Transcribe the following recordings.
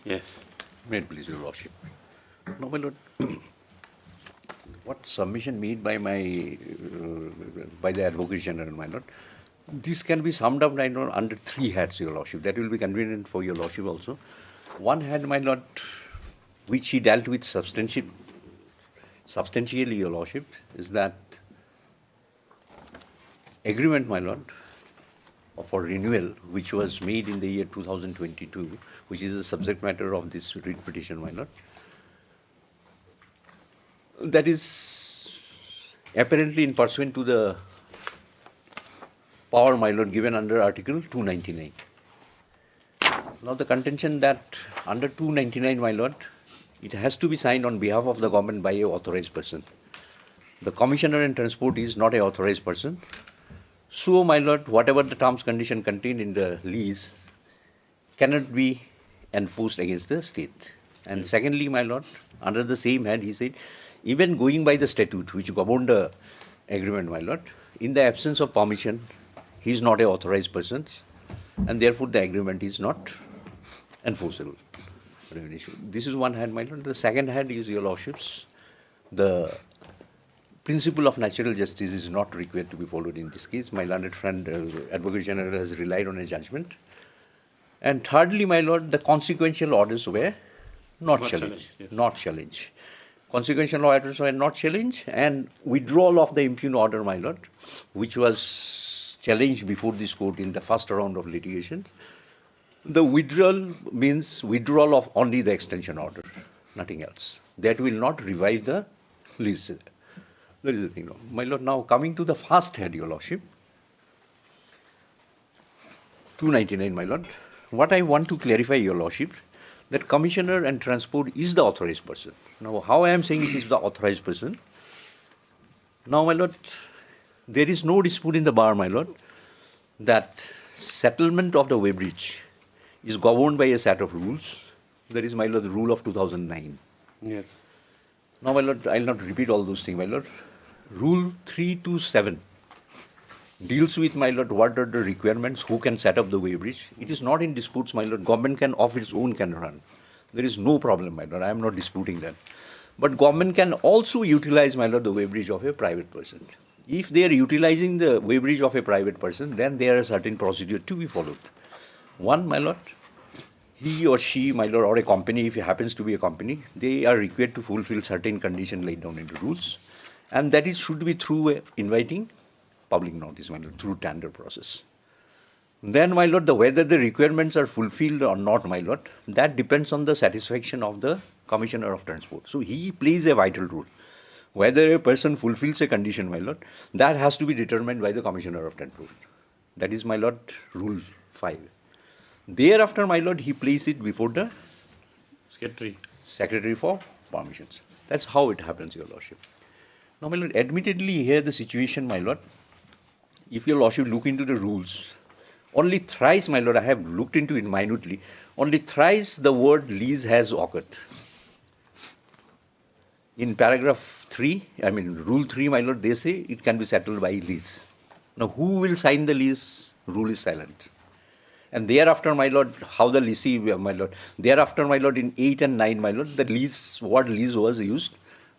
Yes. May it please your lordship. No, my lord. What submission made by by the Advocate General, my lord, this can be summed up, I know, under three heads, your lordship. That will be convenient for your lordship also. One head, my lord, which he dealt with substantially, your lordship, is that agreement, my lord, for renewal, which was made in the year 2022, which is the subject matter of this writ petition, my lord. That is apparently in pursuant to the power, my lord, given under Article 299. Now the contention that under 299, my lord, it has to be signed on behalf of the government by a authorized person. The Commissioner in Transport is not an authorized person. So, my lord, whatever the terms condition contained in the lease cannot be enforced against the state. And secondly, my lord, under the same head, he said, even going by the statute which governed the agreement, my lord, in the absence of permission, he is not an authorized person, and therefore the agreement is not enforceable. This is one hand, my lord. The second hand is, your lordships, the principle of natural justice is not required to be followed in this case. My learned friend, Advocate General, has relied on a judgment. And thirdly, my lord, the consequential orders were not challenged. Yes. Not challenged. Consequential orders were not challenged, and withdrawal of the impugned order, my lord, which was challenged before this court in the first round of litigation. The withdrawal means withdrawal of only the extension order, nothing else. That will not revive the lease. That is the thing. My lord, now coming to the first head, your lordship, 299, my lord. What I want to clarify, your lordship, that Commissioner and Transport is the authorized person. Now, how I am saying it is the authorized person? Now, my lord, there is no dispute in the bar, my lord, that settlement of the weighbridge is governed by a set of rules. That is, my lord, the rule of 2009. Yes. Now, my lord, I will not repeat all those things, my lord. Rule 327 deals with, my lord, what are the requirements, who can set up the weighbridge. It is not in disputes, my lord. Government can, of its own, can run. There is no problem, my lord. I am not disputing that. But government can also utilize, my lord, the weighbridge of a private person. If they are utilizing the weighbridge of a private person, then there are certain procedures to be followed. One, my lord, he or she, my lord, or a company, if it happens to be a company, they are required to fulfill certain conditions laid down in the rules. And that is should be through inviting public notice, my lord, through tender process. Then, my lord, whether the requirements are fulfilled or not, my lord, that depends on the satisfaction of the Commissioner of Transport. So he plays a vital role. Whether a person fulfills a condition, my lord, that has to be determined by the Commissioner of Transport. That is, my lord, Rule 5. Thereafter, my lord, he places it before the Secretary for permissions. That's how it happens, your lordship. Now, my lord, admittedly here the situation, my lord, if your lordship look into the rules, only thrice, my lord, I have looked into it minutely, only thrice the word lease has occurred. In paragraph 3, rule 3, my lord, they say it can be settled by lease. Now, who will sign the lease? Rule is silent. And thereafter, my lord, how the leasee, my lord, thereafter, my lord, in 8 and 9, my lord, the word lease was used.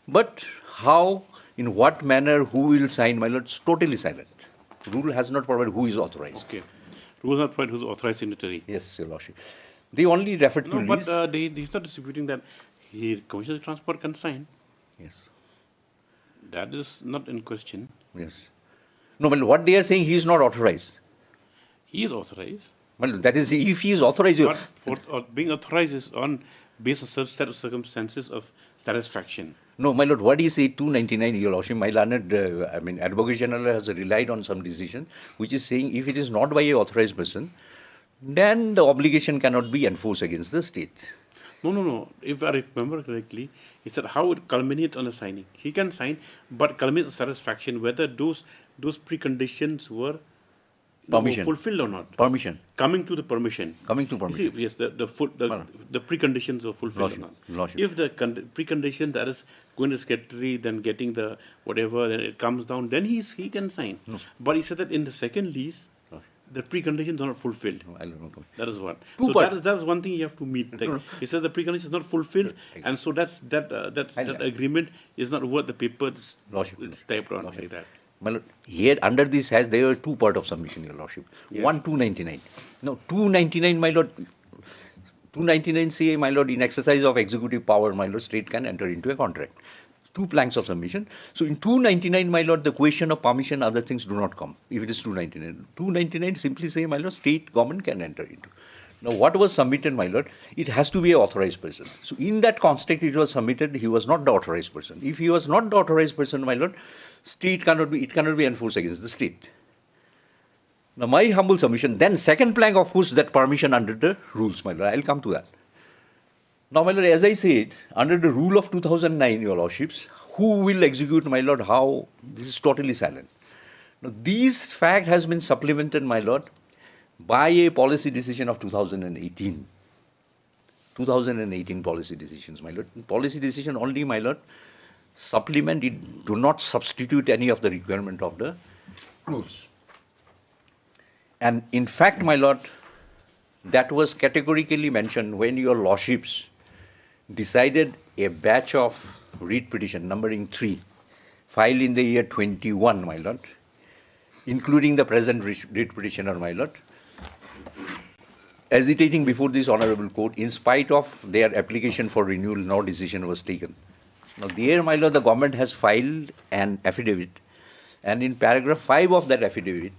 But how, in what manner, who will sign, my lord, is totally silent. Rule has not provided who is authorized. Okay. Rule has not provided who is authorized signatory. Yes, your lordship. They only refer to lease. But he's not disputing that his Commissioner of Transport can sign. Yes. That is not in question. Yes. No, but what they are saying, he is not authorized. He is authorized. Well, that is, if he is authorized. Being authorized is based on such set of circumstances of satisfaction. No, my lord, what he said, 299, your lordship, my learned, Advocate General has relied on some decision, which is saying if it is not by a authorized person, then the obligation cannot be enforced against the state. No. If I remember correctly, he said how it culminates on the signing. He can sign, but culminates on satisfaction whether those preconditions were fulfilled or not. Permission. Coming to permission. You see, yes, the preconditions are fulfilled or not. If the precondition that is going to secretary, then getting the whatever, then it comes down, then he can sign. No. But he said that in the second lease, the preconditions are not fulfilled. No, I don't know. That is one. Two So part- that's one thing you have to meet. Like, he says the precondition is not fulfilled, and so that agreement is not worth the paper it's typed on like that. My lord, here under this there are two part of submission, Your Lordship. Yes. One, 299. Now, 299, my lord, 299 say, my lord, in exercise of executive power, my lord, state can enter into a contract. Two planks of submission. So in 299, my lord, the question of permission, other things do not come. If it is 299. 299 simply say, my lord, state government can enter into. Now, what was submitted, my lord? It has to be an authorized person. So in that context, it was submitted, he was not the authorized person. If he was not the authorized person, my lord, it cannot be enforced against the state. Now, my humble submission, then second plank, of course, that permission under the rules, my lord. I'll come to that. Now, my lord, as I said, under the rule of 2009, Your Lordships, who will execute, my lord, how? This is totally silent. Now, this fact has been supplemented, my lord, by a policy decision of 2018. 2018 policy decisions, my lord. Policy decision only, my lord, supplement it, do not substitute any of the requirement of the rules. And in fact, my lord, that was categorically mentioned when Your Lordships decided a batch of writ petition numbering 3, filed in the year 21, my lord, including the present writ petitioner, my lord, hesitating before this honorable court, in spite of their application for renewal, no decision was taken. Now, there, my lord, the government has filed an affidavit, and in paragraph 5 of that affidavit,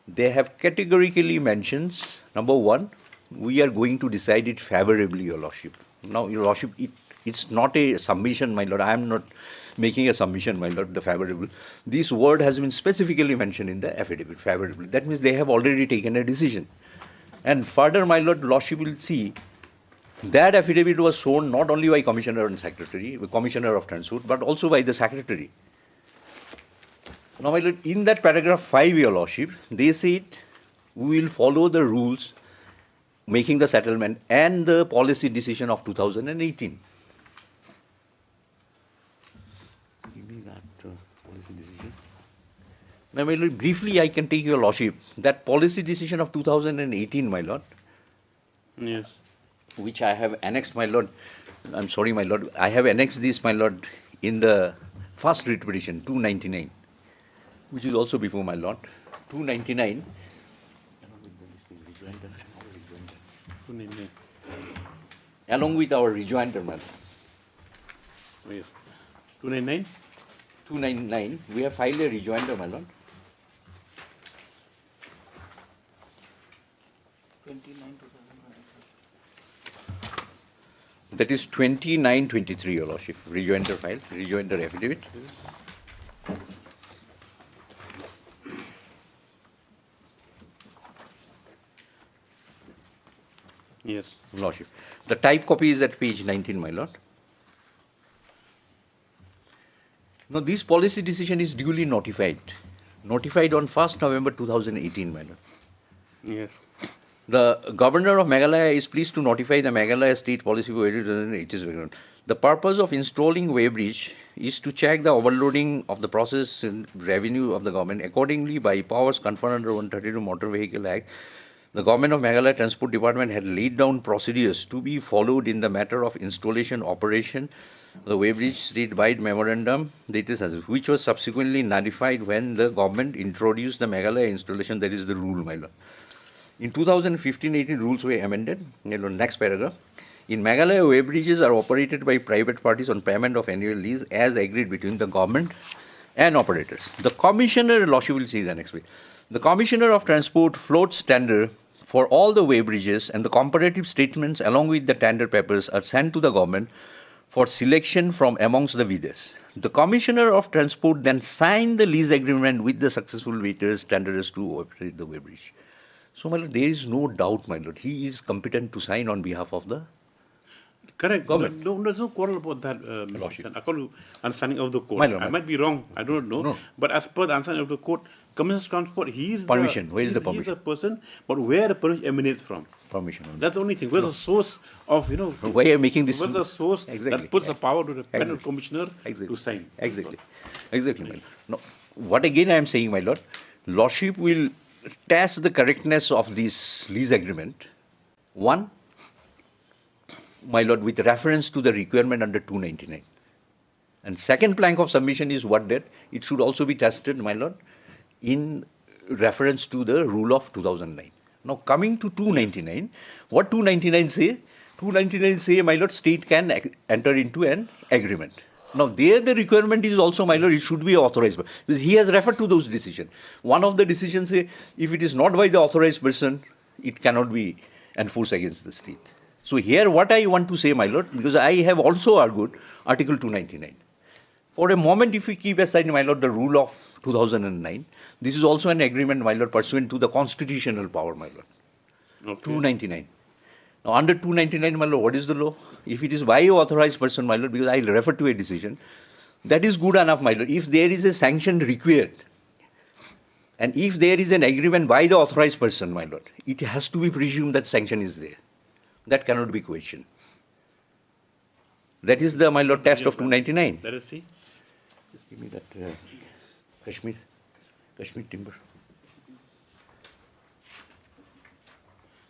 they have categorically mentioned, number 1, we are going to decide it favorably, Your Lordship. Now, Your Lordship, it's not a submission, my lord. I am not making a submission, my lord, the favorable. This word has been specifically mentioned in the affidavit, favorably. That means they have already taken a decision. And further, my lord, Lordship will see that affidavit was shown not only by Commissioner and Secretary, the Commissioner of Transport, but also by the Secretary. Now, my lord, in that paragraph 5, Your Lordship, they said we will follow the rules making the settlement and the policy decision of 2018. Give me that policy decision. Now, my lord, briefly I can take Your Lordship. That policy decision of 2018, my lord, Yes. which I have annexed, my lord. I'm sorry, my lord. I have annexed this, my lord, in the first writ petition, 299, which is also before my lord. 299. Along with our rejoinder, my lord. Oh, yes. 299? 299, we have filed a rejoinder, my lord. 29 That is 2923, Your Lordship. Rejoinder file, rejoinder affidavit. Yes. Lordship. The type copy is at page 19, my lord. Now, this policy decision is duly notified. Notified on 1st November 2018, my lord. Yes. The Governor of Meghalaya is pleased to notify the Meghalaya State Policy for 2018. The purpose of installing weighbridge is to check the overloading of the process and revenue of the government. Accordingly, by powers conferred under 132 Motor Vehicle Act, the Government of Meghalaya Transport Department had laid down procedures to be followed in the matter of installation operation. The weighbridge state-wide memorandum, which was subsequently nullified when the government introduced the Meghalaya installation, that is the rule, my lord. In 2015-18, rules were amended. Next paragraph. In Meghalaya, weighbridges are operated by private parties on payment of annual lease as agreed between the government and operators. The Commissioner, Lordship will see the next way. The Commissioner of Transport floats tender for all the weighbridges, and the comparative statements along with the tender papers are sent to the government for selection from amongst the bidders. The Commissioner of Transport then signed the lease agreement with the successful bidders, tenderers to operate the weighbridge. So, my lord, there is no doubt, my lord, he is competent to sign on behalf of the Correct. government. No, there's no quarrel about that, Lordship. according to understanding of the court. My lord, I might be wrong, I don't know. No. But as per the understanding of the court, Commissioner of Transport, he is Permission. Where is the He permission? is a person, but where the permission emanates from. permission. That's the only thing. Where's the source of, Why are you making this? where's the source Exactly. that puts the power to the panel Exactly. commissioner Exactly. to sign? Exactly. Exactly, my lord. Now, what again I am saying, my lord, Lordship will test the correctness of this lease agreement. One, my lord, with reference to the requirement under 299. And second plank of submission is what that it should also be tested, my lord, in reference to the rule of 2009. Now coming to 299, what 299 say? 299 say, my lord, state can enter into an agreement. Now there the requirement is also, my lord, it should be authorized. Because he has referred to those decisions. One of the decisions say, if it is not by the authorized person, it cannot be enforced against the state. So here what I want to say, my lord, because I have also argued Article 299. For a moment, if we keep aside, my lord, the rule of 2009, this is also an agreement, my lord, pursuant to the constitutional power, my lord. Okay. 299. Now, under 299, my lord, what is the law? If it is by an authorized person, my lord, because I will refer to a decision, that is good enough, my lord. If there is a sanction required, and if there is an agreement by the authorized person, my lord, it has to be presumed that sanction is there. That cannot be questioned. That is the, my lord, test of 299. Let us see. Just give me that Kashmir timber.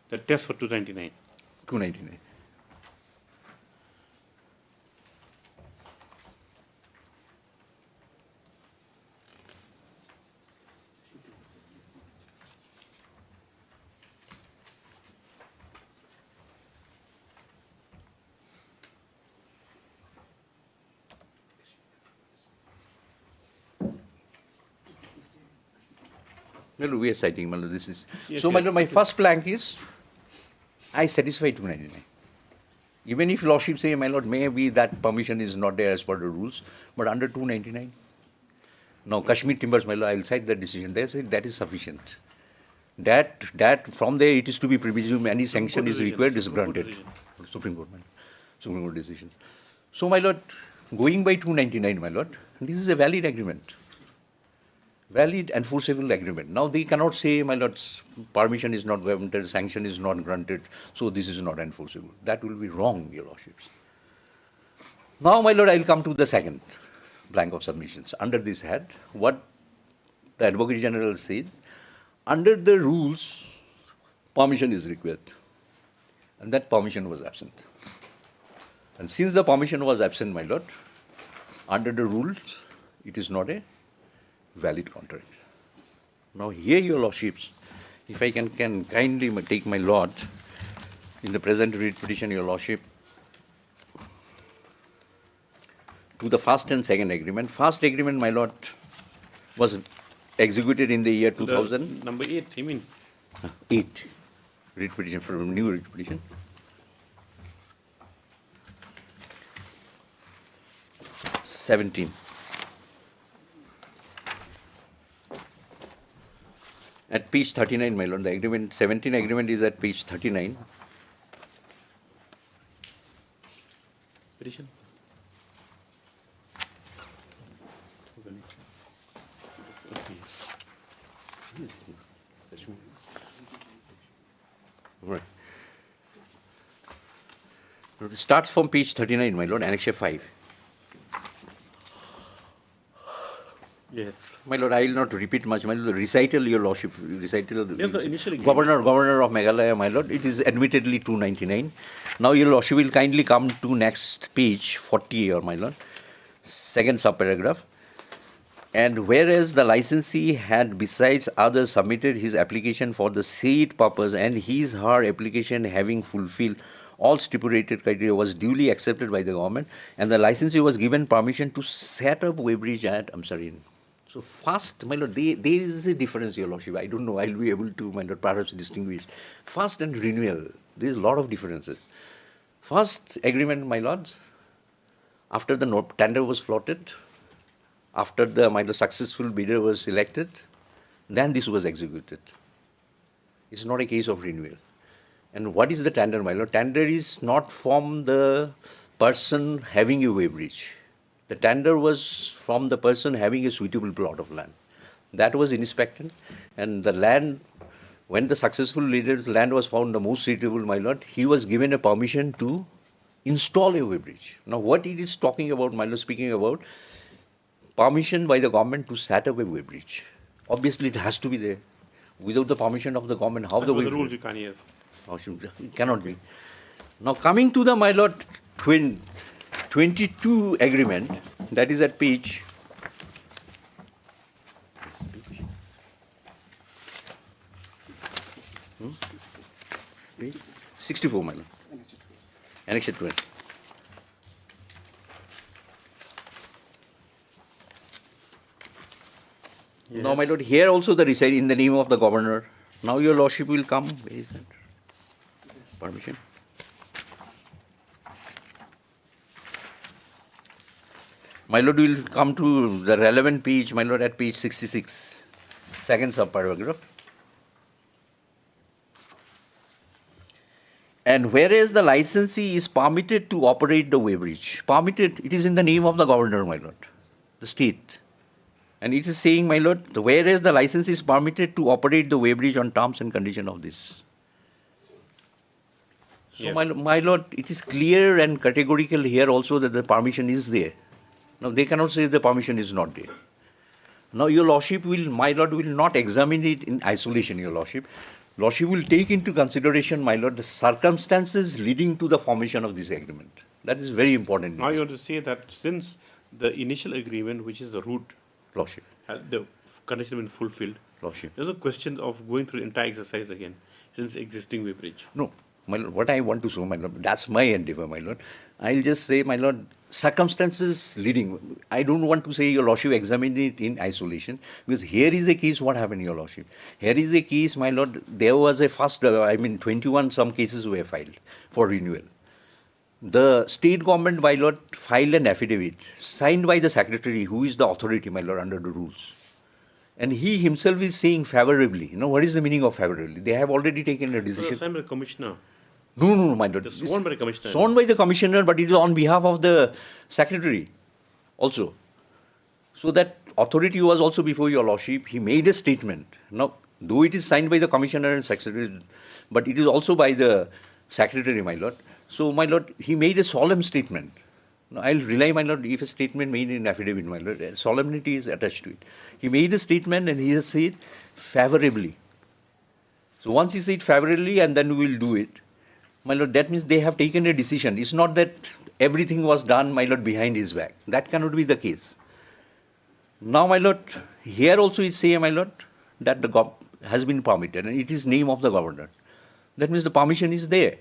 The test for 299. 299. Well, we are citing, Mallo, this is. Yes, so, yes. Mallo, my first plank is, I satisfy 299. Even if Lordship say, my lord, maybe that permission is not there as per the rules, but under 299. Now, Kashmir Timbers, my lord, I will cite that decision. They say that is sufficient. That from there it is to be presumed any sanction is required is granted. Supreme Court decision. So, my lord, going by 299, my lord, this is a valid agreement. Valid enforceable agreement. Now they cannot say, my lord, permission is not granted, sanction is not granted, so this is not enforceable. That will be wrong, your lordships. Now, my lord, I will come to the second blank of submissions. Under this head, what the Advocate General said, under the rules, permission is required. And that permission was absent. And since the permission was absent, my lord, under the rules, it is not a valid contract. Now here, your lordships, if I can kindly take my lord in the present writ petition, your lordship, to the first and second agreement. First agreement, my lord, was executed in the year 2000. Number 8, you mean? 8. Writ petition, for a new writ petition. '17. At page 39, my lord, the agreement, 17 agreement is at page 39. Petition. Right. It starts from page 39, my lord, Annexure 5. Yes. My lord, I will not repeat much. My lord, recital, your lordship, recital. Yes, the initial Governor of Meghalaya, my lord, it is admittedly 299. Now, your lordship will kindly come to next page, 40, my lord, second subparagraph. And whereas the licensee had besides others submitted his application for the said purpose and her application having fulfilled all stipulated criteria was duly accepted by the government, and the licensee was given permission to set up weighbridge at, So first, my lord, there is a difference, your lordship. I don't know, I'll be able to, my lord, perhaps distinguish. First and renewal, there is a lot of differences. First agreement, my lords, after the tender was floated, after the, my lord, successful bidder was selected, then this was executed. It's not a case of renewal. And what is the tender, my lord? Tender is not from the person having a weighbridge. The tender was from the person having a suitable plot of land. That was inspected, and the land, when the successful leader's land was found the most suitable, my lord, he was given a permission to install a weighbridge. Now, what it is talking about, my lord, speaking about permission by the government to set up a weighbridge. Obviously, it has to be there. Without the permission of the government, how As the per way the rules you can't, yes. it cannot be. Now coming to the, my lord, 22 agreement, that is at page page 64, my lord. Annexure 12. Yes. Now, my lord, here also the reside in the name of the governor. Now your lordship will come. Where is that? Permission. My lord will come to the relevant page, my lord, at page 66, second subparagraph. And whereas the licensee is permitted to operate the weighbridge, permitted, it is in the name of the governor, my lord, the state. And it is saying, my lord, whereas the license is permitted to operate the weighbridge on terms and conditions of this. So, Yes. my lord, it is clear and categorical here also that the permission is there. Now, they cannot say the permission is not there. Now, your lordship will, my lord, will not examine it in isolation, your lordship. Lordship will take into consideration, my lord, the circumstances leading to the formation of this agreement. That is very important. Now you want to say that since the initial agreement, which is the root, Lordship. the condition been fulfilled, Lordship. there's a question of going through the entire exercise again, since existing weighbridge. No, my lord, what I want to show, my lord, that's my endeavor, my lord. I'll just say, my lord, circumstances leading. I don't want to say your lordship examine it in isolation, because here is a case, what happened, your lordship. Here is a case, my lord, there was a first, 21 some cases were filed for renewal. The state government, my lord, filed an affidavit signed by the secretary, who is the authority, my lord, under the rules. And he himself is saying favorably. You know, what is the meaning of favorably? They have already taken a So decision. signed by the commissioner. No, my lord. It's sworn by the commissioner. Sworn by the commissioner, but it is on behalf of the secretary also. So that authority was also before your lordship. He made a statement. Now, though it is signed by the commissioner and secretary, but it is also by the secretary, my lord. So, my lord, he made a solemn statement. Now, I'll rely, my lord, if a statement made in affidavit, my lord, solemnity is attached to it. He made a statement and he has said favorably. So, once he said favorably and then we will do it, my lord, that means they have taken a decision. It's not that everything was done, my lord, behind his back. That cannot be the case. Now, my lord, here also is saying, my lord, that the has been permitted and it is name of the governor. That means the permission is there.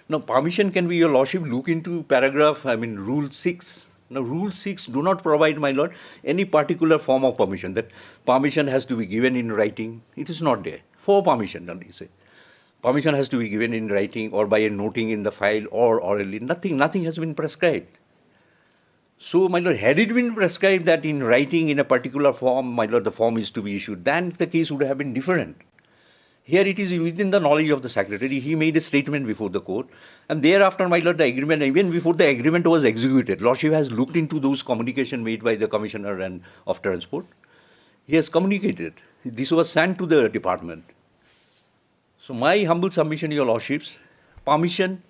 Now, permission can be, your lordship, look into paragraph, rule 6. Now, rule 6 do not provide, my lord, any particular form of permission. That permission has to be given in writing. It is not there. For permission, only say. Permission has to be given in writing or by a noting in the file or orally. Nothing has been prescribed. So, my lord, had it been prescribed that in writing in a particular form, my lord, the form is to be issued, then the case would have been different. Here it is within the knowledge of the secretary. He made a statement before the court. And thereafter, my lord, the agreement, even before the agreement was executed, lordship has looked into those communication made by the commissioner and of transport. He has communicated. This was sent to the department. So my humble submission, your lordships, permission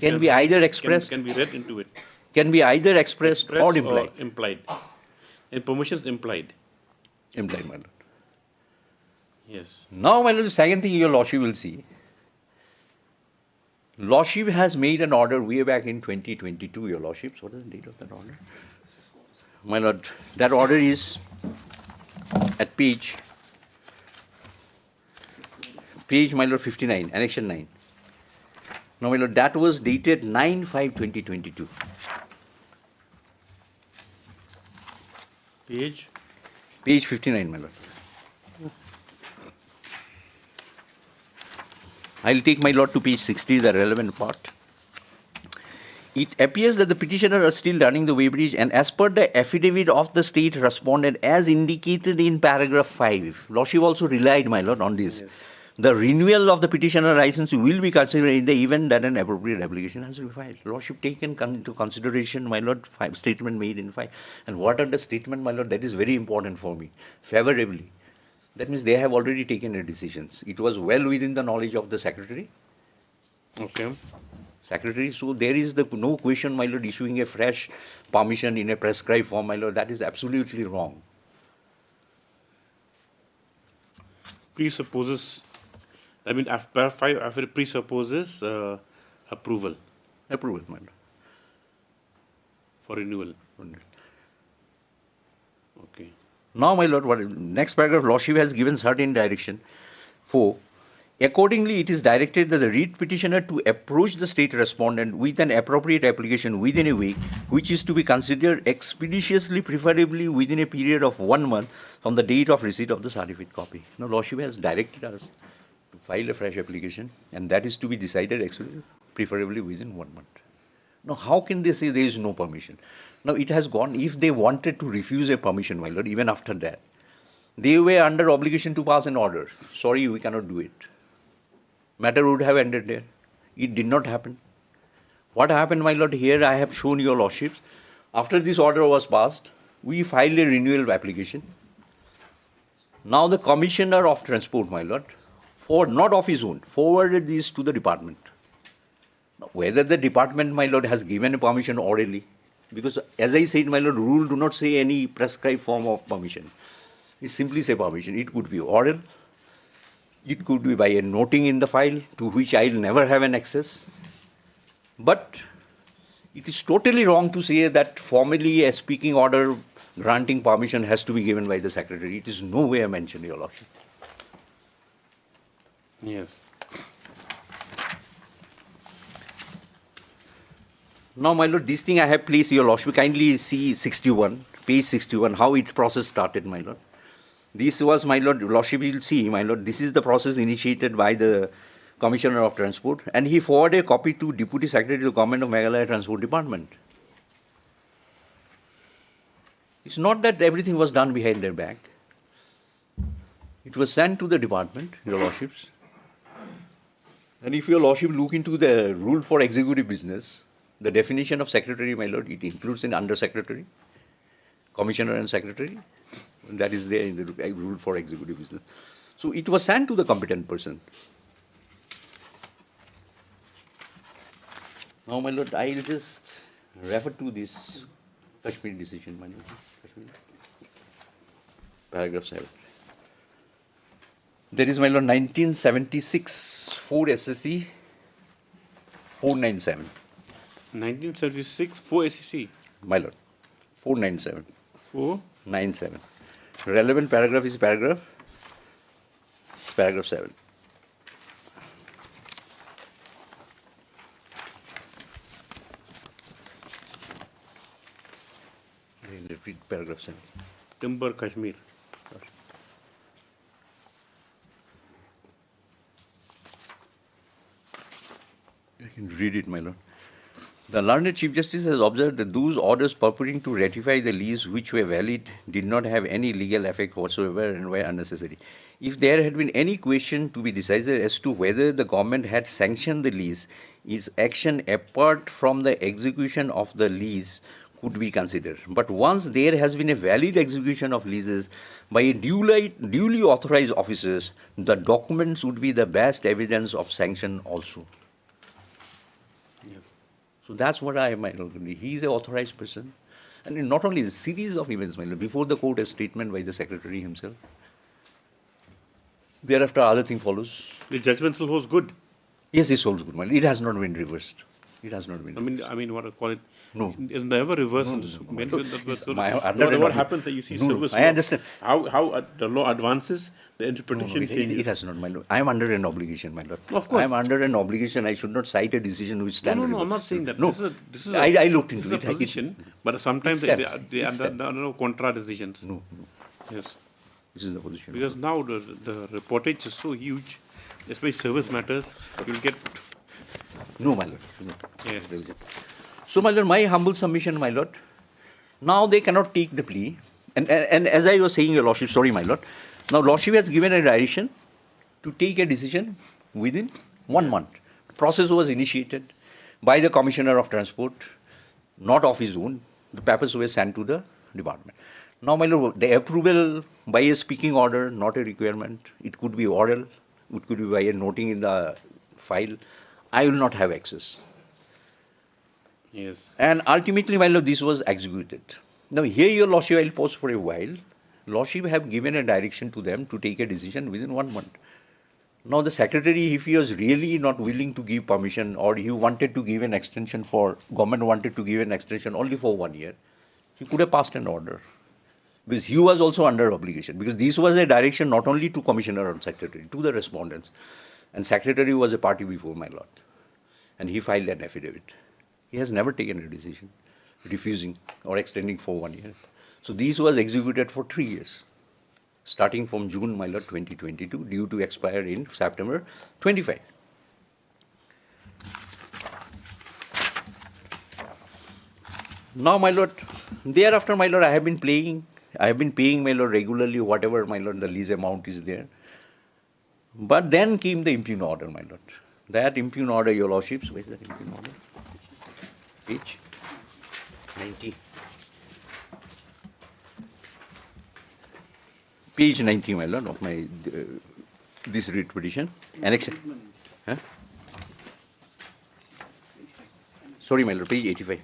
can be either expressed, can be read into it. Can be either expressed or implied. Implied. And permission is implied. Implied, my lord. Yes. Now, my lord, the second thing your lordship will see, lordship has made an order way back in 2022, your lordships. What is the date of that order? My lord, that order is at page, my lord, 59, annexure 9. Now, my lord, that was dated 9/5/2022. Page 59, my lord. I'll take, my lord, to page 60, the relevant part. It appears that the petitioner are still running the weighbridge, and as per the affidavit of the state respondent, as indicated in paragraph 5, lordship also relied, my lord, on this. Yes. The renewal of the petitioner license will be considered in the event that an appropriate application has been filed. Lordship taken into consideration, my lord, statement made in 5. And what are the statement, my lord? That is very important for me. Favorably. That means they have already taken their decisions. It was well within the knowledge of the secretary. Okay. Secretary, so there is no question, my lord, issuing a fresh permission in a prescribed form, my lord. That is absolutely wrong. presupposes, I mean, after 5, after it presupposes approval Approval, my lord. for renewal. Okay. Now, my lord, what next paragraph, Lordship has given certain direction. 4. Accordingly, it is directed that the writ petitioner to approach the state respondent with an appropriate application within a week, which is to be considered expeditiously, preferably within a period of 1 month from the date of receipt of the certificate copy. Now, Lordship has directed us to file a fresh application, and that is to be decided preferably within 1 month. Now, how can they say there is no permission? Now, it has gone, if they wanted to refuse a permission, my lord, even after that, they were under obligation to pass an order. Sorry, we cannot do it. Matter would have ended there. It did not happen. What happened, my lord, here I have shown your lordships. After this order was passed, we filed a renewal application. Now the Commissioner of Transport, my lord, not of his own, forwarded this to the department. Now, whether the department, my lord, has given a permission orally, because as I said, my lord, rule do not say any prescribed form of permission. It simply say permission. It could be oral. It could be by a noting in the file to which I will never have an access. But it is totally wrong to say that formally a speaking order granting permission has to be given by the secretary. It is nowhere mentioned, your lordship. Yes. Now, my lord, this thing I have placed, your lordship, kindly see 61, page 61, how its process started, my lord. This was, my lord, lordship, you will see, my lord, this is the process initiated by the Commissioner of Transport, and he forwarded a copy to Deputy Secretary to the Government of Meghalaya Transport Department. It's not that everything was done behind their back. It was sent to the department, your lordships. And if your lordship look into the rule for executive business, the definition of secretary, my lord, it includes an under-secretary, commissioner and secretary. That is there in the rule for executive business. So it was sent to the competent person. Now, my lord, I will just refer to this Kashmir decision, my lord. Kashmir. Paragraph 7. There is, my lord, 1976 4 SSC 497. 1976, 4 SEC. My lord, 497. 497. Relevant paragraph is paragraph 7. Read paragraph 7. Timber, Kashmir. I can read it, my lord. The learned Chief Justice has observed that those orders purporting to ratify the lease which were valid did not have any legal effect whatsoever and were unnecessary. If there had been any question to be decided as to whether the government had sanctioned the lease, its action apart from the execution of the lease could be considered. But once there has been a valid execution of leases by a duly authorized officers, the documents would be the best evidence of sanction also. Yes. So that's what I might agree. He is an authorized person. And not only a series of events, before the court, a statement by the secretary himself. Thereafter, other thing follows. The judgment still holds good. Yes, it holds good. It has not been reversed. It has not been reversed. I mean, what I call it. No. It's never reversed. What happens that you see service I understand. How the law advances, the interpretation changes. It has not, my lord. I am under an obligation, my lord. Of course. I am under an obligation. I should not cite a decision which stands. No, I'm not saying that. No, this is I looked into it. This is a position, but sometimes there are no contra decisions. No. Yes. This is the position. Because now the reportage is so huge, especially service matters, you'll get... No, my lord. No. Yes. So, my lord, my humble submission, my lord, now they cannot take the plea. And as I was saying, your lordship, sorry, my lord, now lordship has given a direction to take a decision within 1 month. The process was initiated by the Commissioner of Transport, not of his own. The papers were sent to the department. Now, my lord, the approval by a speaking order, not a requirement. It could be oral. It could be by a noting in the file. I will not have access. Yes. And ultimately, my lord, this was executed. Now, here, your lordship, I will pause for a while. Lordship have given a direction to them to take a decision within 1 month. Now the secretary, if he was really not willing to give permission, or he wanted to give an extension government wanted to give an extension only for 1 year, he could have passed an order. Because he was also under obligation, because this was a direction not only to commissioner or secretary, to the respondents. And secretary was a party before, my lord. And he filed an affidavit. He has never taken a decision, refusing or extending for 1 year. So this was executed for 3 years, starting from June, my lord, 2022, due to expire in September 25. Now, my lord, thereafter, my lord, I have been paying, my lord, regularly, whatever, my lord, the lease amount is there. But then came the impugn order, my lord. That impugn order, your lordships, where is that impugn order? Page 90. Page 90, my lord, of my this writ petition. Annex. Huh? Sorry, my lord, page 85.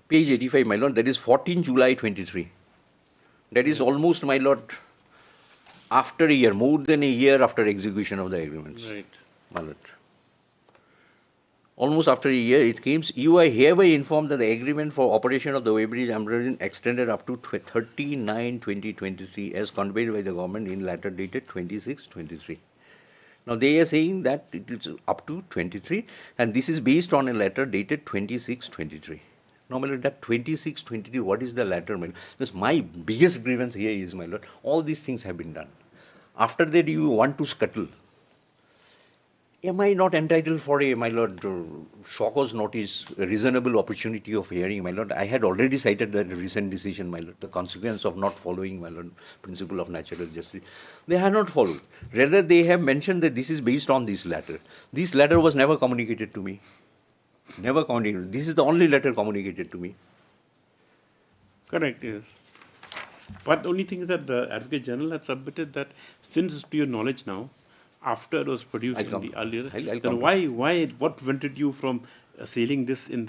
Page 85, my lord, that is 14 July 23. That is almost, my lord, after a year, more than a year after execution of the agreements. Right. My lord. Almost after a year it came, you are hereby informed that the agreement for operation of the weighbridge Ambrosian extended up to 30/9/2023 as conveyed by the government in letter dated 26/23. Now they are saying that it is up to 23, and this is based on a letter dated 26/23. Now, my lord, that 26/23, what is the letter, my lord? Because my biggest grievance here is, my lord, all these things have been done. After that, you want to scuttle. Am I not entitled for a, my lord, show cause notice, a reasonable opportunity of hearing, my lord? I had already cited that recent decision, my lord, the consequence of not following, my lord, principle of natural justice. They have not followed. Rather, they have mentioned that this is based on this letter. This letter was never communicated to me. Never communicated. This is the only letter communicated to me. Correct, yes. But the only thing is that the Advocate General had submitted that, since to your knowledge now, after it was produced in the earlier, then what prevented you from assailing this in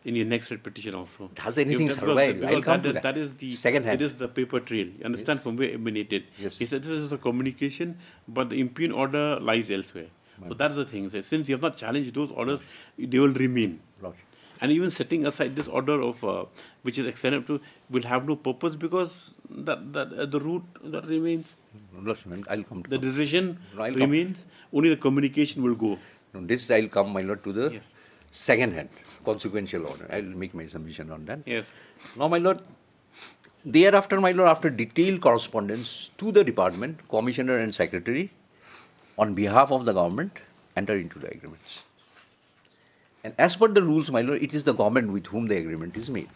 your next writ petition also? Has anything survived? I'll come to that. That is the second hand. It is the paper trail. You understand, yes, from where it emanated. Yes. He said this is a communication, but the impugn order lies elsewhere. So that's the thing. So since you have not challenged those orders, they will remain. And even setting aside this order of which is extended to will have no purpose, because the root that remains. I'll come to the decision remains. Only the communication will go. No, this I'll come, my lord, to the yes, second hand consequential order. I'll make my submission on that. Yes. Now, my lord, thereafter, my lord, after detailed correspondence to the department, commissioner and secretary, on behalf of the government, enter into the agreements. And as per the rules, my lord, it is the government with whom the agreement is made.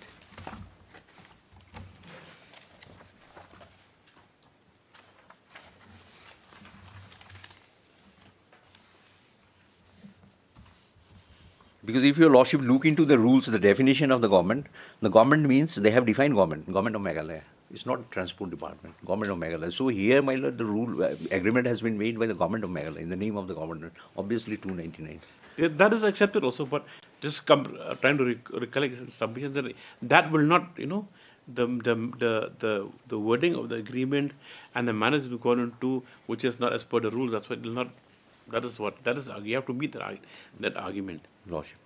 Because if your lordship look into the rules, the definition of the government means they have defined government of Meghalaya. It's not transport department, government of Meghalaya. So here, my lord, the rule agreement has been made by the government of Meghalaya in the name of the governor, obviously 299. Yeah, that is accepted also, but just trying to recollect submissions that will not, the wording of the agreement and the manner is according to which is not as per the rules. That's why it will not. That is you have to meet that argument. Lordship.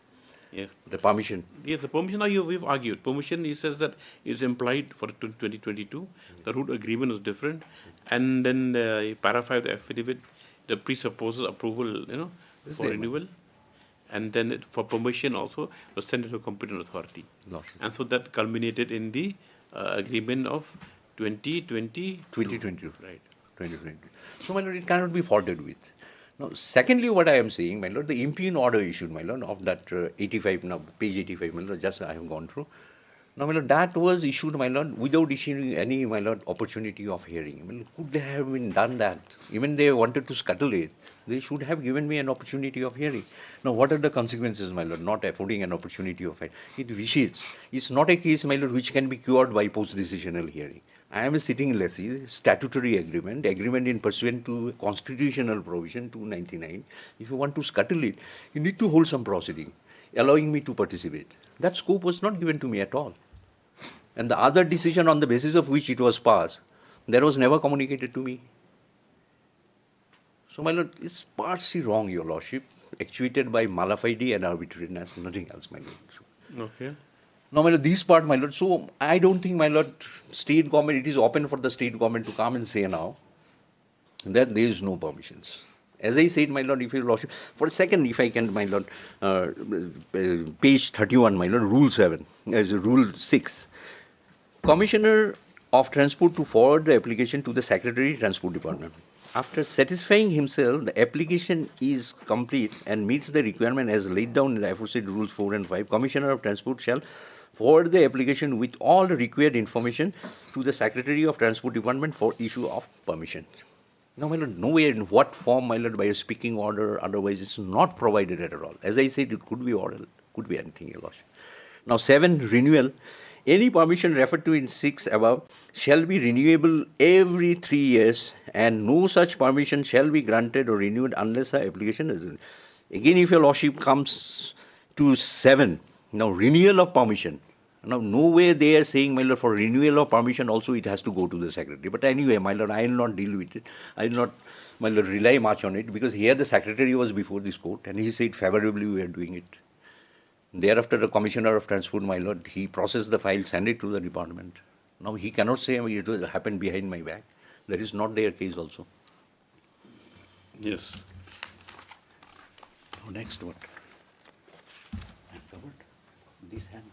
Yeah. The permission. Yes, the permission. Now we've argued. Permission, he says that is implied for 2022. The root agreement was different, and then paragraph 5 the affidavit, the presupposes approval, for renewal, and then for permission also was sent to a competent authority. Lordship. And so that culminated in the agreement of 2020. 2022. Right. 2020. So, my lord, it cannot be faulted with. Now, secondly, what I am saying, my lord, the impugn order issued, my lord, of that 85, now page 85, my lord, just I have gone through. Now, my lord, that was issued, my lord, without issuing any, my lord, opportunity of hearing. I mean, could they have been done that? Even they wanted to scuttle it, they should have given me an opportunity of hearing. Now, what are the consequences, my lord, not affording an opportunity of hearing? It vitiates. It's not a case, my lord, which can be cured by post-decisional hearing. I am a sitting lessee, statutory agreement in pursuant to constitutional provision 299. If you want to scuttle it, you need to hold some proceeding, allowing me to participate. That scope was not given to me at all. And the other decision on the basis of which it was passed, that was never communicated to me. So, my lord, it's partly wrong, your lordship, actuated by mala fide and arbitrariness, nothing else, my lord. Okay. Now, my lord, this part, my lord, so I don't think, my lord, state government, it is open for the state government to come and say now that there is no permissions. As I said, my lord, if your lordship, for a second, if I can, my lord, page 31, my lord, rule 7, rule 6. Commissioner of Transport to forward the application to the Secretary Transport Department. After satisfying himself, the application is complete and meets the requirement as laid down in the aforesaid rules 4 and 5. Commissioner of Transport shall forward the application with all required information to the Secretary of Transport Department for issue of permission. Now, my lord, nowhere in what form, my lord, by a speaking order, otherwise it's not provided at all. As I said, it could be oral, could be anything, your lordship. Now, 7, renewal. Any permission referred to in 6 above shall be renewable every 3 years, and no such permission shall be granted or renewed unless the application is. Again, if your lordship comes to 7, now renewal of permission. Now, nowhere they are saying, my lord, for renewal of permission also it has to go to the secretary. But anyway, my lord, I will not deal with it. I will not, my lord, rely much on it, because here the secretary was before this court and he said favorably we are doing it. Thereafter, the Commissioner of Transport, my lord, he processed the file, sent it to the department. Now, he cannot say it will happen behind my back. That is not their case also. Yes. Now, next what? I have covered this hand.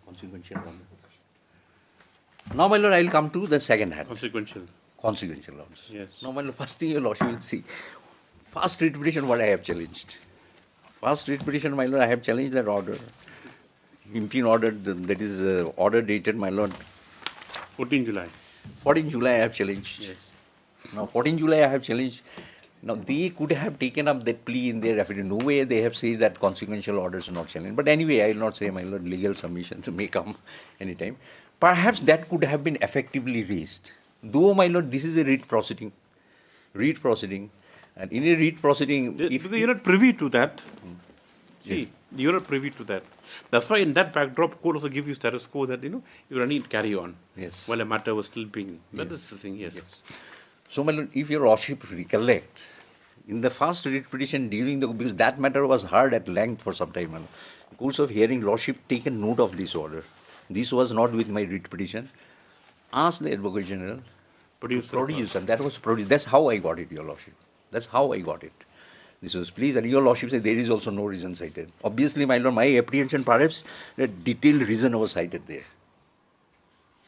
Consequential one. Now, my lord, I will come to the second hand. Consequential. Consequential orders. Yes. Now, my lord, first thing your lordship will see. First writ petition, what I have challenged. First writ petition, my lord, I have challenged that order. Impugn order, that is order dated, my lord. 14 July. 14 July I have challenged. Yes. Now, 14 July I have challenged. Now, they could have taken up that plea in their affidavit. No way they have said that consequential orders are not challenged. But anyway, I will not say, my lord, legal submissions may come anytime. Perhaps that could have been effectively raised. Though, my lord, this is a writ proceeding. Writ proceeding. And in a writ proceeding, Because you're not privy to that. See, you're not privy to that. That's why in that backdrop, court also give you status quo that, you need to carry on. Yes. While a matter was still being. That is the thing, yes. So, my lord, if your lordship recollect, in the first writ petition during the, because that matter was heard at length for some time, in the course of hearing, lordship taken note of this order. This was not with my writ petition. Asked the Advocate General to produce, and that was produced. That's how I got it, your lordship. That's how I got it. This was please, and your lordship said there is also no reason cited. Obviously, my lord, my apprehension perhaps a detailed reason was cited there.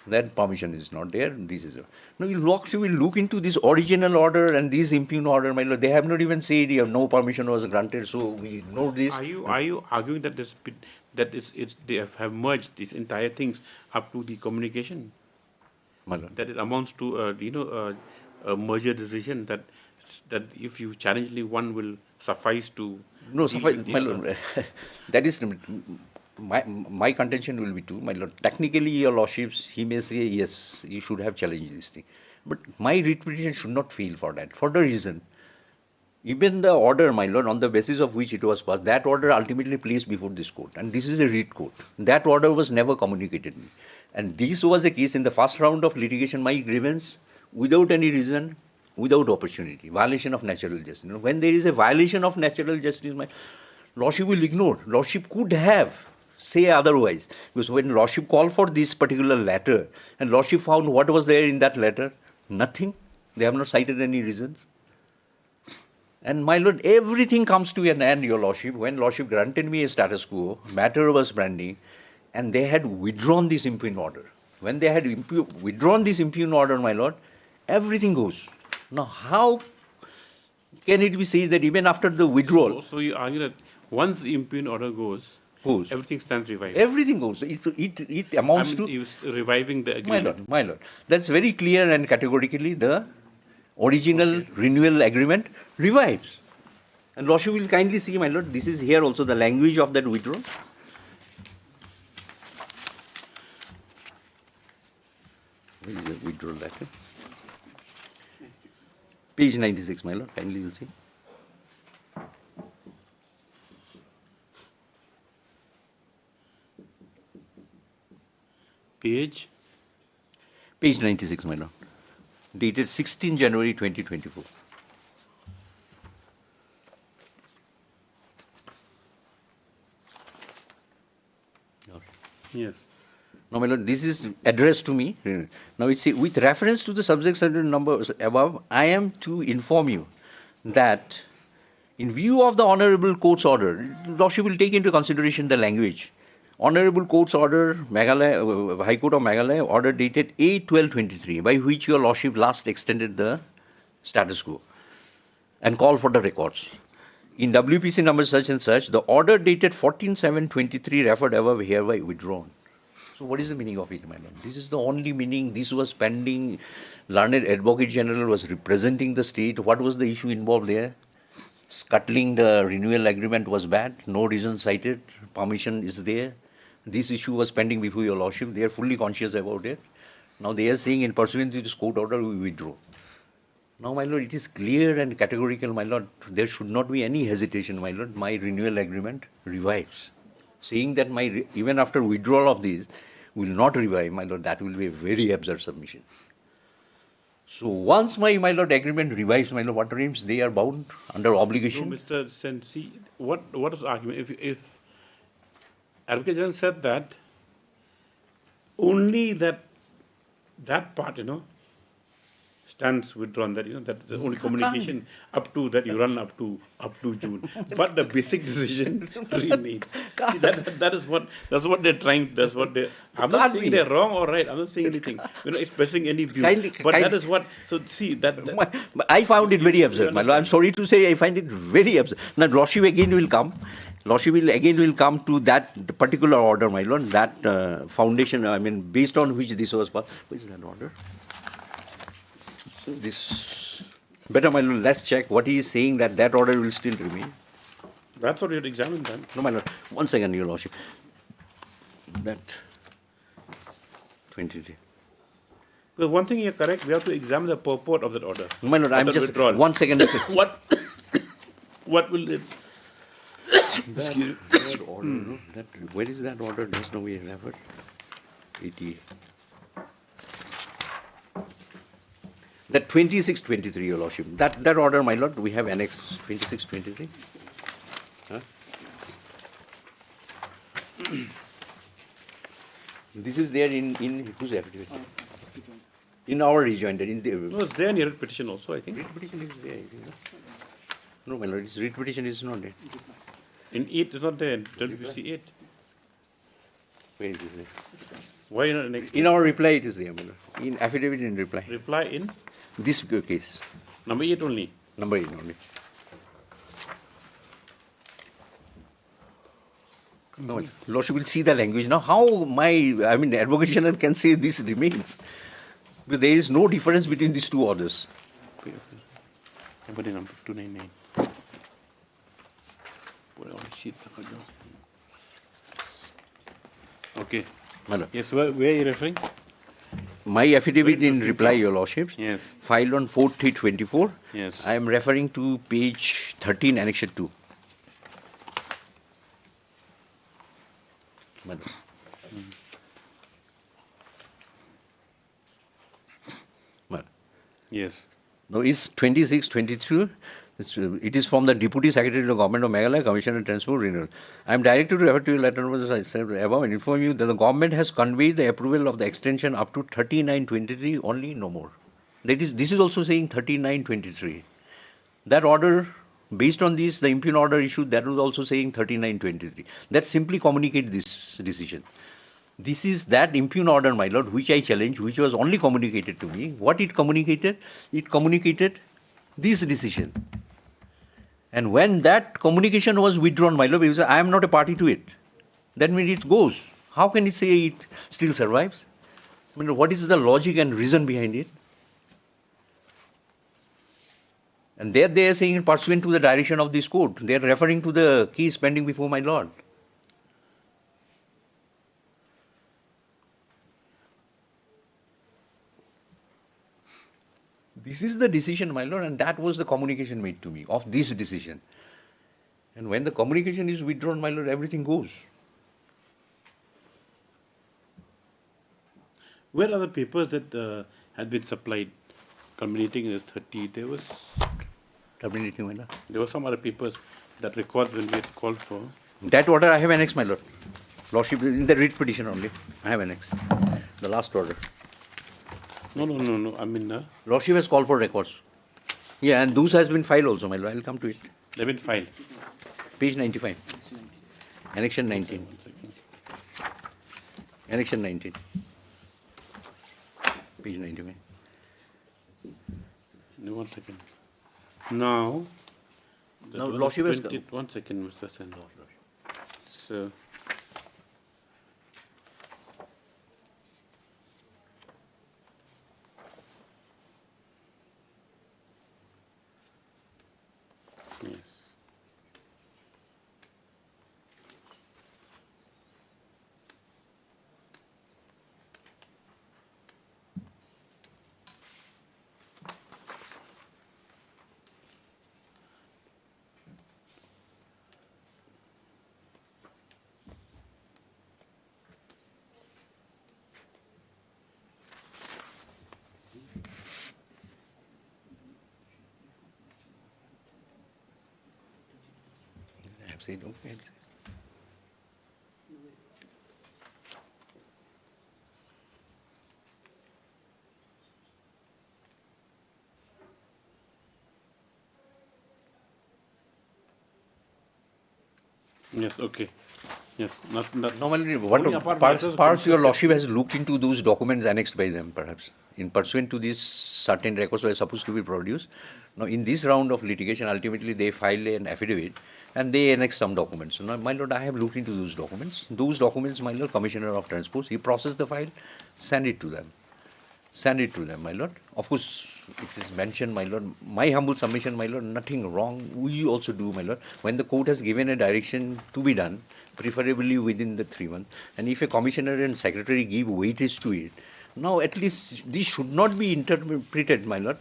That permission is not there. This is now you will look into this original order and this impugn order, my lord. They have not even said no permission was granted, so we ignore this. Are you arguing that they have merged these entire things up to the communication? My lord. That it amounts to a merger decision that if you challenge only one will suffice to. No, suffice, my lord. That is. My contention will be two, my lord. Technically, your lordships, he may say, yes, you should have challenged this thing. But my writ petition should not fail for that. For the reason, even the order, my lord, on the basis of which it was passed, that order ultimately placed before this court. And this is a writ court. That order was never communicated to me. And this was the case in the first round of litigation, my grievance, without any reason, without opportunity, violation of natural justice. When there is a violation of natural justice, my lordship will ignore. Lordship could have say otherwise, because when lordship called for this particular letter and lordship found what was there in that letter, nothing. They have not cited any reasons. And my lord, everything comes to an end, your lordship, when lordship granted me a status quo, matter was pending, and they had withdrawn this impugn order. When they had withdrawn this impugn order, my lord, everything goes. Now, how can it be said that even after the withdrawal? So you argue that once the impugn order goes, Goes. everything stands revived. Everything goes. It amounts to... He was reviving the agreement. My lord. That's very clear and categorically the original renewal agreement revives. And Lordship will kindly see, my lord, this is here also the language of that withdrawal. Where is the withdrawal letter? Page 96, my lord, kindly you'll see. Page? Page 96, my lord. Dated 16 January 2024. Yes. Now, my lord, this is addressed to me. Now, it says, with reference to the subject certain numbers above, I am to inform you that in view of the Honorable Court's order, Lordship will take into consideration the language. Honorable Court's order, Meghalaya, High Court of Meghalaya, order dated 8/12/23, by which your Lordship last extended the status quo and called for the records. In WPC number such and such, the order dated 14/7/23 referred above hereby withdrawn. So what is the meaning of it, madam? This is the only meaning. This was pending. Learned Advocate General was representing the state. What was the issue involved there? Scuttling the renewal agreement was bad. No reason cited. Permission is there. This issue was pending before your Lordship. They are fully conscious about it. Now they are saying in pursuant to this court order, we withdraw. Now, my lord, it is clear and categorical, my lord. There should not be any hesitation, my lord. My renewal agreement revives. Saying that even after withdrawal of this will not revive, my lord, that will be a very absurd submission. So once my lord agreement revives, my lord, what remains? They are bound under obligation. No, Mr. Sensi, what is the argument? If Advocate General said that only that part, stands withdrawn, that that's the only communication up to that you run up to June. But the basic decision remains. See, that's what they're trying. That's what they. I'm not saying they're wrong or right. I'm not saying anything. Expressing any view. That is what. So see that. I found it very absurd, my lord. I'm sorry to say, I find it very absurd. Now, Lordship again will come. Lordship will come to that particular order, my lord. That foundation. Based on which this was passed. What is that order? This better, my lord, let's check what he is saying, that order will still remain. That's what you have examined then. No, my lord. 1 second, your lordship. That 23. Because one thing you're correct, we have to examine the purport of that order. No, my lord, I'm just withdrawal. 1 second. What will it? That order, no? Where is that order? Just now we have it. 80. That 26/23, your lordship. That order, my lord, we have annex 26/23. Huh? This is there in whose affidavit? In our rejoinder. No, it's there in your petition also, I think. Writ petition is there, I think. No, my lord, writ petition is not there. In 8, it's not there. In WPC 8. Where is it there? Why not next? In our reply, it is there, my lord. In affidavit in reply. Reply in? This case. Number 8 only. Number 8 only. No, Lordship will see the language. Now, how the Advocate General can say this remains? Because there is no difference between these two orders. Number 299. Okay. Yes, where are you referring? My affidavit in reply, your lordship. Yes. Filed on 4/3/24. Yes. I am referring to page 13, annexure 2. Madam. Madam. Yes. Now it's 26/22. It is from the Deputy Secretary of the Government of Meghalaya, Commissioner of Transport Renewal. I am directed to refer to your letter number I said above and inform you that the government has conveyed the approval of the extension up to 39/23 only, no more. This is also saying 39/23. That order, based on this, the impugn order issued, that was also saying 39/23. That simply communicates this decision. This is that impugn order, my lord, which I challenge, which was only communicated to me. What it communicated? It communicated this decision. And when that communication was withdrawn, my lord, because I am not a party to it. that means it goes. How can it say it still survives? I mean, what is the logic and reason behind it? And there they are saying pursuant to the direction of this court. They are referring to the case pending before my lord. This is the decision, my lord, and that was the communication made to me of this decision. And when the communication is withdrawn, my lord, everything goes. Where are the papers that had been supplied culminating in this 30? Terminating, my lord. There were some other papers that record when we had called for. That order I have annexed, my lord. Lordship, in the writ petition only, I have annexed. The last order. No. I mean, Lordship has called for records. Yeah, and those has been filed also, my lord. I will come to it. they've been filed. Page 95. Annexion 19. Annexion 19. Page 95. One second. Now, Now, Lordship has 1 second, Mr. Sen. So, yes. I have said okay. Yes, okay. Yes, not Normally, Only apart from perhaps letters your of lordship has looked into those documents annexed by them, perhaps. In pursuant to these certain records were supposed to be produced. Now, in this round of litigation, ultimately they filed an affidavit and they annexed some documents. Now, my lord, I have looked into those documents. Those documents, my lord, Commissioner of Transport, he processed the file, send it to them. Send it to them, my lord. Of course, it is mentioned, my lord. My humble submission, my lord, nothing wrong. We also do, my lord. When the court has given a direction to be done, preferably within the 3 months, and if a commissioner and secretary give weightage to it, now at least this should not be interpreted, my lord,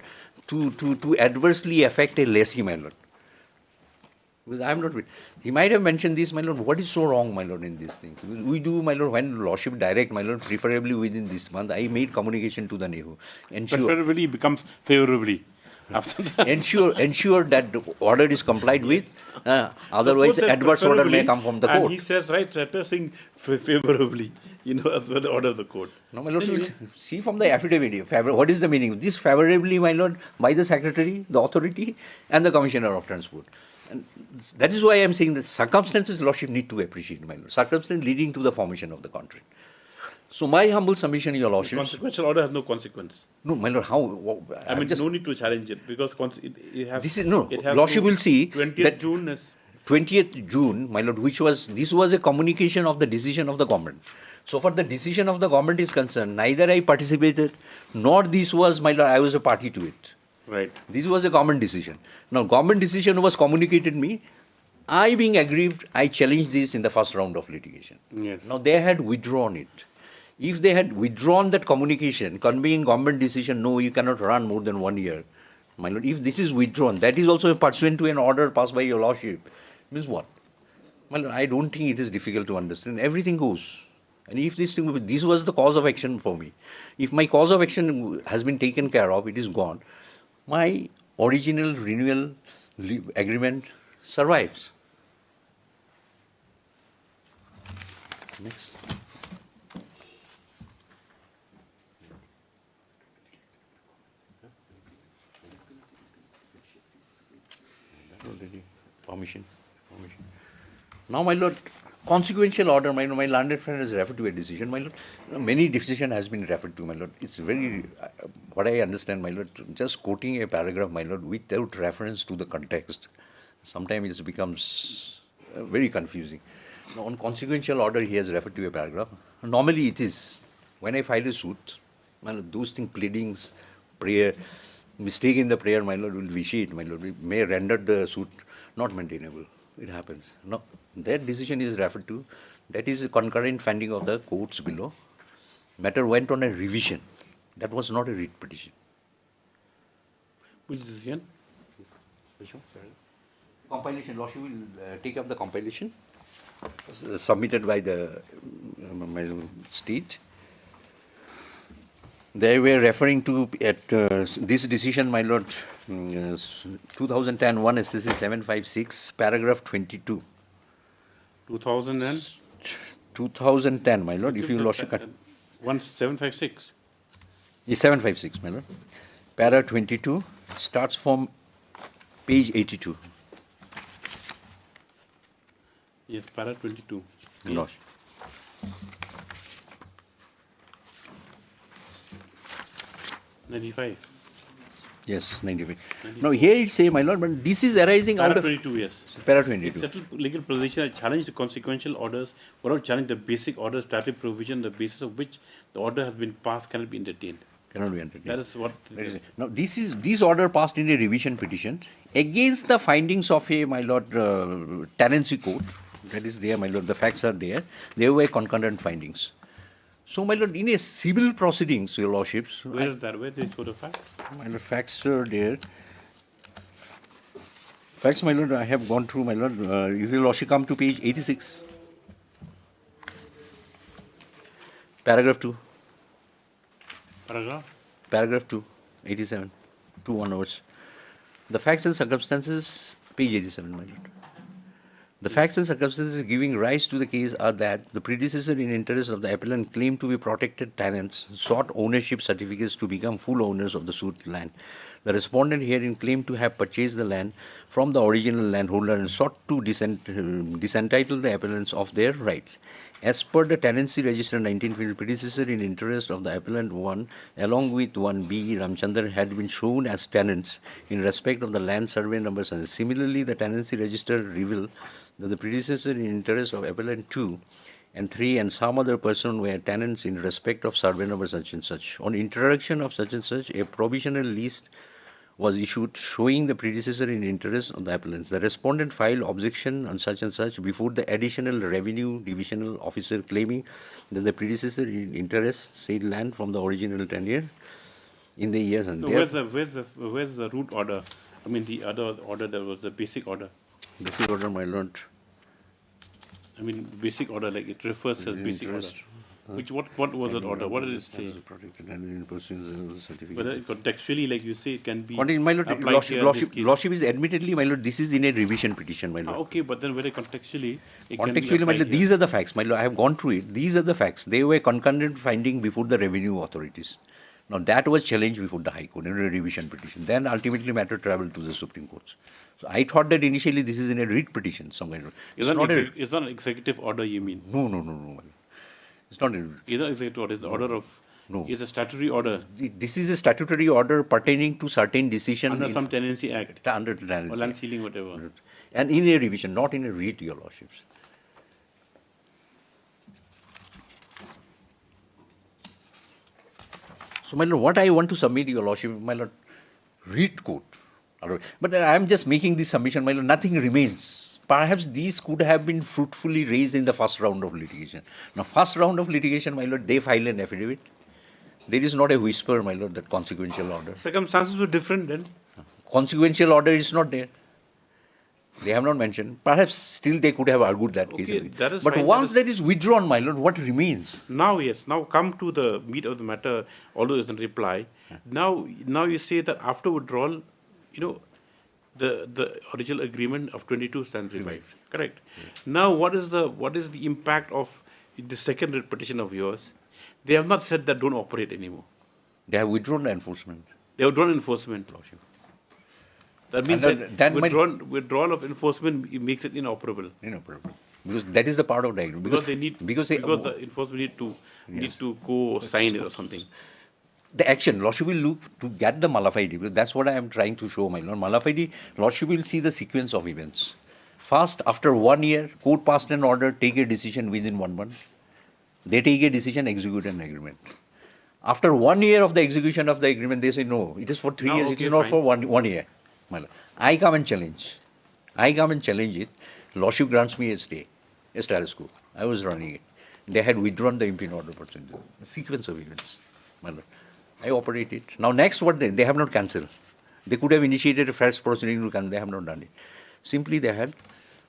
to adversely affect a lessee, my lord. Because I am not. He might have mentioned this, my lord. What is so wrong, my lord, in this thing? We do, my lord, when lordship direct, my lord, preferably within this month. I made communication to the NEHU. preferably becomes favorably. After that. ensure that the order is complied with. Otherwise, Suppose that adverse order may preferably, come from the and court. he says, right, letter saying favorably, as well the order of the court. No, my lord, see from the affidavit, what is the meaning? This favorably, my lord, by the secretary, the authority, and the commissioner of transport. And that is why I am saying that circumstances lordship need to appreciate, my lord. Circumstances leading to the formation of the contract. So my humble submission, your lordship. Consequential order has no consequence. No, my lord, how? I mean, no need to challenge it because it has. This is no. It has Lordship to, will see 20th that June is 20th June, my lord, this was a communication of the decision of the government. So far the decision of the government is concerned, neither I participated, nor this was, my lord, I was a party to it. right. This was a government decision. Now, government decision was communicated me. I being aggrieved, I challenged this in the first round of litigation. Yes. Now, they had withdrawn it. If they had withdrawn that communication, conveying government decision, no, you cannot run more than 1 year. My lord, if this is withdrawn, that is also pursuant to an order passed by your lordship. Means what? My lord, I don't think it is difficult to understand. Everything goes. And if this was the cause of action for me. If my cause of action has been taken care of, it is gone. My original renewal agreement survives. Next. Permission. Now, my lord, consequential order, my learned friend has referred to a decision, my lord. Many decision has been referred to, my lord. It's very, what I understand, my lord, just quoting a paragraph, my lord, without reference to the context, sometimes it becomes very confusing. Now, on consequential order, he has referred to a paragraph. Normally, it is. When I file a suit, those things, pleadings, prayer, mistake in the prayer, my lord, will vitiate, my lord, we may render the suit not maintainable. It happens. No, that decision is referred to. That is a concurrent finding of the courts below. Matter went on a revision. That was not a writ petition. Which decision? Which one? Compilation. Lordship will take up the compilation submitted by the state. They were referring to at this decision, my lord, 2010 1 SCC 756, paragraph 22. 2010, my lord, if you lordship. 1756. Yes, 756, my lord. Para 22 starts from page 82. Yes, para 22. Lordship. '95. Yes, 95. Now here it say, my lord, but this is arising Para out of 22, yes. para It 22. settled legal position and challenged the consequential orders without challenging the basic orders, statutory provision, the basis of which the order has been passed cannot be entertained. Cannot be entertained. That is what. Now this order passed in a revision petition against the findings of a, my lord, tenancy court. That is there, my lord. The facts are there. There were concurrent findings. So, my lord, in a civil proceedings, your lordships. Where is that? Where did it go to facts? My lord, facts are there. Facts, my lord, I have gone through, my lord. If your lordship come to page 86, paragraph 2. Paragraph? Paragraph 2, 87, 2 onwards. The facts and circumstances, page 87, my lord. The facts and circumstances giving rise to the case are that the predecessor in interest of the appellant claimed to be protected tenants sought ownership certificates to become full owners of the suit land. The respondent herein claimed to have purchased the land from the original landholder and sought to disentitle the appellants of their rights. As per the tenancy register 1920, predecessor in interest of the appellant 1 along with 1B Ramchandar had been shown as tenants in respect of the land survey numbers. Similarly, the tenancy register revealed that the predecessor in interest of appellant 2 and 3 and some other person were tenants in respect of survey number such and such. On introduction of such and such, a provisional list was issued showing the predecessor in interest of the appellants. The respondent filed objection on such and such before the additional revenue divisional officer claiming that the predecessor in interest said land from the original tenure in the years and So where's the root order? I mean the other order that was the basic order. Basic order, my lord. I mean basic order, like it refers as basic order. Which what was that order? What did it say? Protected and in certificate. Whether contextually, like you say, it can be. My lord, lordship is admittedly, my lord, this is in a revision petition, my lord. Okay, but then very contextually, it contextually, can be my lord, here. these are the facts, my lord. I have gone through it. These are the facts. They were concurrent finding before the revenue authorities. Now that was challenged before the High Court in a revision petition. Then ultimately matter traveled to the Supreme Courts. So I thought that initially this is in a writ petition somewhere. It's not an executive order, you mean? No, my lord. It's not a... It's not executive order. It's the order of... No. It's a statutory order. This is a statutory order pertaining to certain decision... Under some tenancy act. Under the tenancy or land ceiling, whatever. And in a revision, not in a writ, your lordships. So, my lord, what I want to submit, your lordship, my lord, writ court. But I am just making this submission, my lord, nothing remains. Perhaps these could have been fruitfully raised in the first round of litigation. Now, first round of litigation, my lord, they file an affidavit. There is not a whisper, my lord, that consequential order. Circumstances were different then. Consequential order is not there. They have not mentioned. Perhaps still they could have argued that case. That is but fine, once that is withdrawn, my lord, what remains? Now, yes. Now come to the meat of the matter, although it's in reply. Now you say that after withdrawal, the original agreement of 22 stands revived. Correct. Yes. Now, what is the impact of the second petition of yours? They have not said that don't operate anymore. They have withdrawn the enforcement. They have withdrawn enforcement. That means that withdrawal of enforcement makes it inoperable. Inoperable. Because that is the part of the agreement. Because the enforcement need to go sign it or something. The action, lordship will look to get the mala fide, because that's what I am trying to show, my lord. Mala fide, lordship will see the sequence of events. First, after 1 year, court passed an order, take a decision within 1 month. They take a decision, execute an agreement. After 1 year of the execution of the agreement, they say, no, it is for 3 years, it Okay, is not fine. for one year. I come and challenge. It. Lordship grants me a stay, a status quo. I was running it. They had withdrawn the impending order procedure. A sequence of events. I operate it. Now next, what they have not cancelled. They could have initiated a fresh proceeding, they have not done it. Simply they had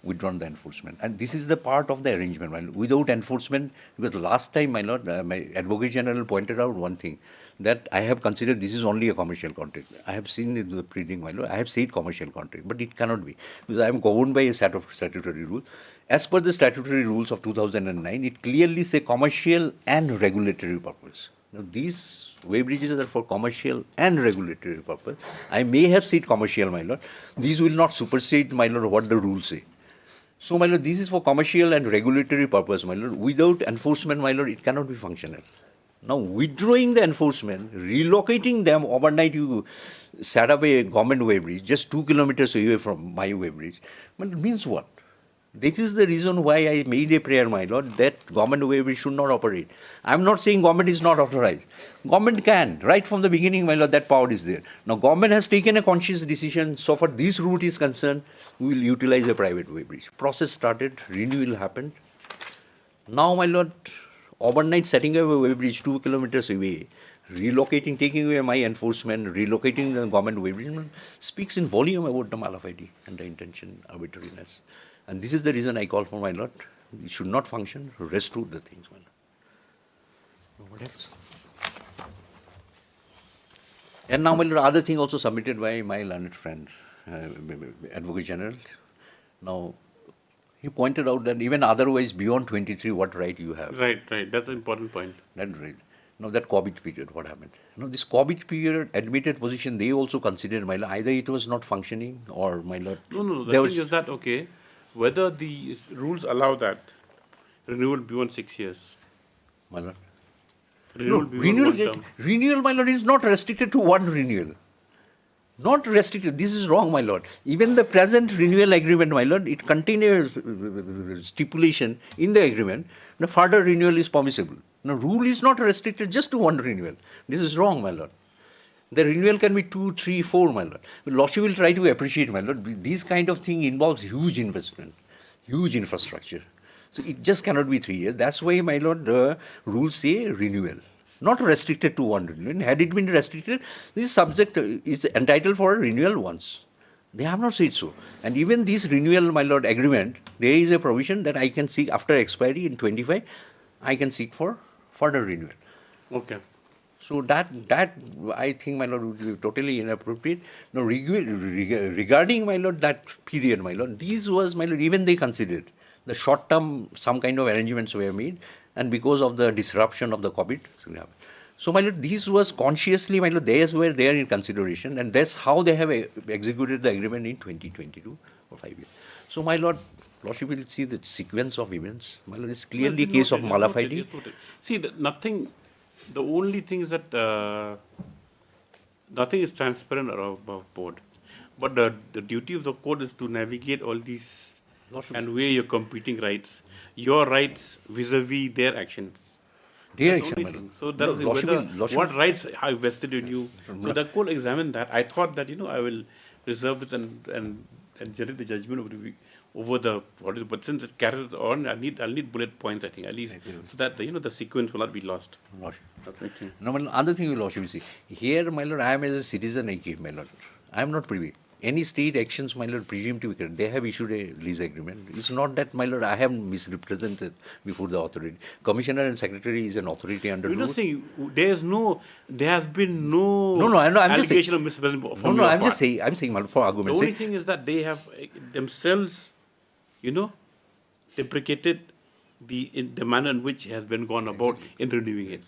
withdrawn the enforcement. And this is the part of the arrangement. Without enforcement, because last time, my lord, my Advocate General pointed out one thing, that I have considered this is only a commercial contract. I have seen in the pleading, my lord, I have said commercial contract, but it cannot be. Because I am governed by a set of statutory rules. As per the statutory rules of 2009, it clearly says commercial and regulatory purpose. Now, these way bridges are for commercial and regulatory purpose. I may have said commercial, my lord. These will not supersede, my lord, what the rules say. So, my lord, this is for commercial and regulatory purpose, my lord. Without enforcement, my lord, it cannot be functional. Now, withdrawing the enforcement, relocating them overnight, you set up a government way bridge just 2 kilometers away from my way bridge. But it means what? This is the reason why I made a prayer, my lord, that government way bridge should not operate. I'm not saying government is not authorized. Government can. Right from the beginning, my lord, that power is there. Now, government has taken a conscious decision. So far this route is concerned, we will utilize a private way bridge. Process started, renewal happened. Now, my lord, overnight setting up a way bridge 2 kilometers away, relocating, taking away my enforcement, relocating the government way bridge, speaks in volume about the malafide and the intention, arbitrariness. And this is the reason I call for, my lord, it should not function, restore the things, my lord. What else? And now, my lord, other thing also submitted by my learned friend, Advocate General. Now, he pointed out that even otherwise, beyond 23, what right you have. Right. That's an important point. That's right. Now, that COVID period, what happened? Now, this COVID period, admitted position, they also considered, my lord, either it was not functioning or, my lord. No. The thing is that, okay, whether the rules allow that renewal beyond 6 years. My lord. Renewal, renewal, my lord, is not restricted to one renewal. Not restricted. This is wrong, my lord. Even the present renewal agreement, my lord, it contains a stipulation in the agreement that further renewal is permissible. Now, rule is not restricted just to one renewal. This is wrong, my lord. The renewal can be 2, 3, 4, my lord. Lordship will try to appreciate, my lord. This kind of thing involves huge investment, huge infrastructure. So it just cannot be 3 years. That's why, my lord, the rules say renewal, not restricted to one renewal. Had it been restricted, this subject is entitled for a renewal once. They have not said so. And even this renewal, my lord, agreement, there is a provision that I can seek after expiry in 25, I can seek for further renewal. Okay. So that I think, my lord, would be totally inappropriate. Now, regarding, my lord, that period, my lord, these was, my lord, even they considered the short term, some kind of arrangements were made, and because of the disruption of the COVID. So, my lord, these was consciously, my lord, they were there in consideration, and that's how they have executed the agreement in 2022 for 5 years. So, my lord, Lordship will see the sequence of events. My lord, it's clearly a case of malafide. See, the only thing is that nothing is transparent above board. But the duty of the court is to navigate all these and weigh your competing rights, your rights vis-a-vis their actions. So that is whether what rights are vested in you. So the court examined that. I thought that I will reserve it and generate the judgment over the but since it's carried on, I'll need bullet points, I think, at least, so that the sequence will not be lost. No, my lord, other thing you lordship, see, here, my lord, I am as a citizen, I came, my lord. I am not privy. Any state actions, my lord, presumed to be correct. They have issued a lease agreement. It's not that, my lord, I have misrepresented before the authority. Commissioner and secretary is an authority under law. You're not saying there has been no I'm just saying, of misrepresentation. I'm saying, my lord, for argument's sake. The only sake. thing is that they have themselves, deprecated the manner in which it has been gone about in renewing it.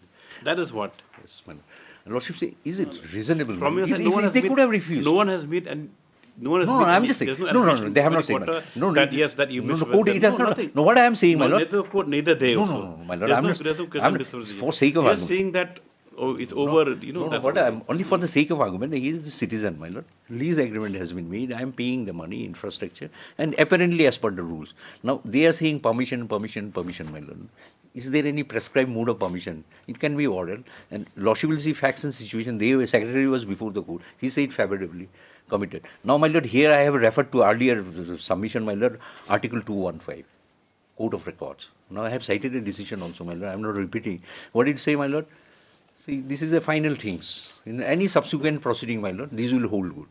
That is what. Yes, my lord. And lordship say, is it reasonable? From your side, if they could have refused. No one has made and no one has No, made I'm just saying. No, they have not said that. That you the court, it has not. No, what I am saying, my lord. Neither the court, neither they also. No, my lord. For sake of You're argument. saying that it's over, No, that's but over. only for the sake of argument, he is the citizen, my lord. Lease agreement has been made. I am paying the money, infrastructure, and apparently as per the rules. Now they are saying permission, permission, permission, my lord. Is there any prescribed mode of permission? It can be ordered. And lordship will see facts and situation. The secretary was before the court. He said favorably committed. Now, my lord, here I have referred to earlier submission, my lord, Article 215. Court of Records. Now I have cited a decision also, my lord. I am not repeating. What did it say, my lord? See, this is the final things. In any subsequent proceeding, my lord, these will hold good.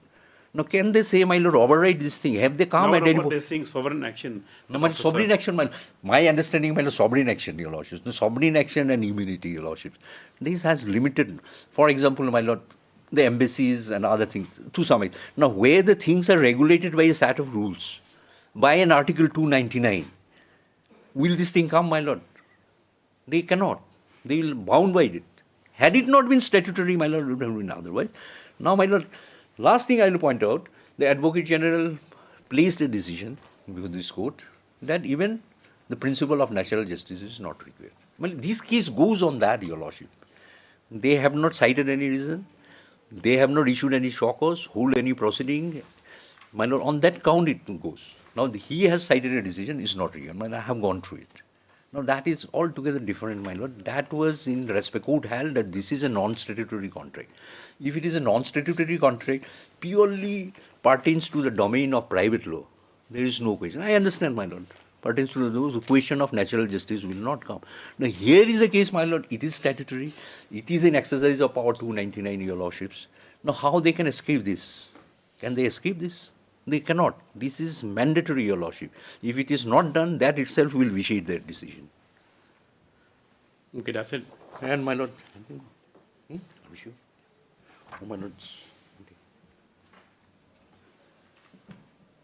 Now, can they say, my lord, override this thing? Have they come Now, at what any about point? they're saying sovereign action? No, my sovereign action, my understanding, my lord, sovereign action, your lordship. No, sovereign action and immunity, your lordship. This has limited, for example, my lord, the embassies and other things, to some extent. Now, where the things are regulated by a set of rules, by an Article 299, will this thing come, my lord? They cannot. They will bound by it. Had it not been statutory, my lord, it would have been otherwise. Now, my lord, last thing I will point out, the Advocate General placed a decision before this court that even the principle of natural justice is not required. Well, this case goes on that, your lordship. They have not cited any reason. They have not issued any show cause, hold any proceeding. My lord, on that count it goes. Now, he has cited a decision, is not required. My lord, I have gone through it. Now, that is altogether different, my lord. That was in respect, court held that this is a non-statutory contract. If it is a non-statutory contract, purely pertains to the domain of private law, there is no question. I understand, my lord. Pertains to the question of natural justice will not come. Now, here is a case, my lord, it is statutory. It is in exercise of power 299, your lordships. Now, how they can escape this? Can they escape this? They cannot. This is mandatory, your lordship. If it is not done, that itself will vitiate their decision. Okay, that's it. And my lord, are we sure? Oh, my lord.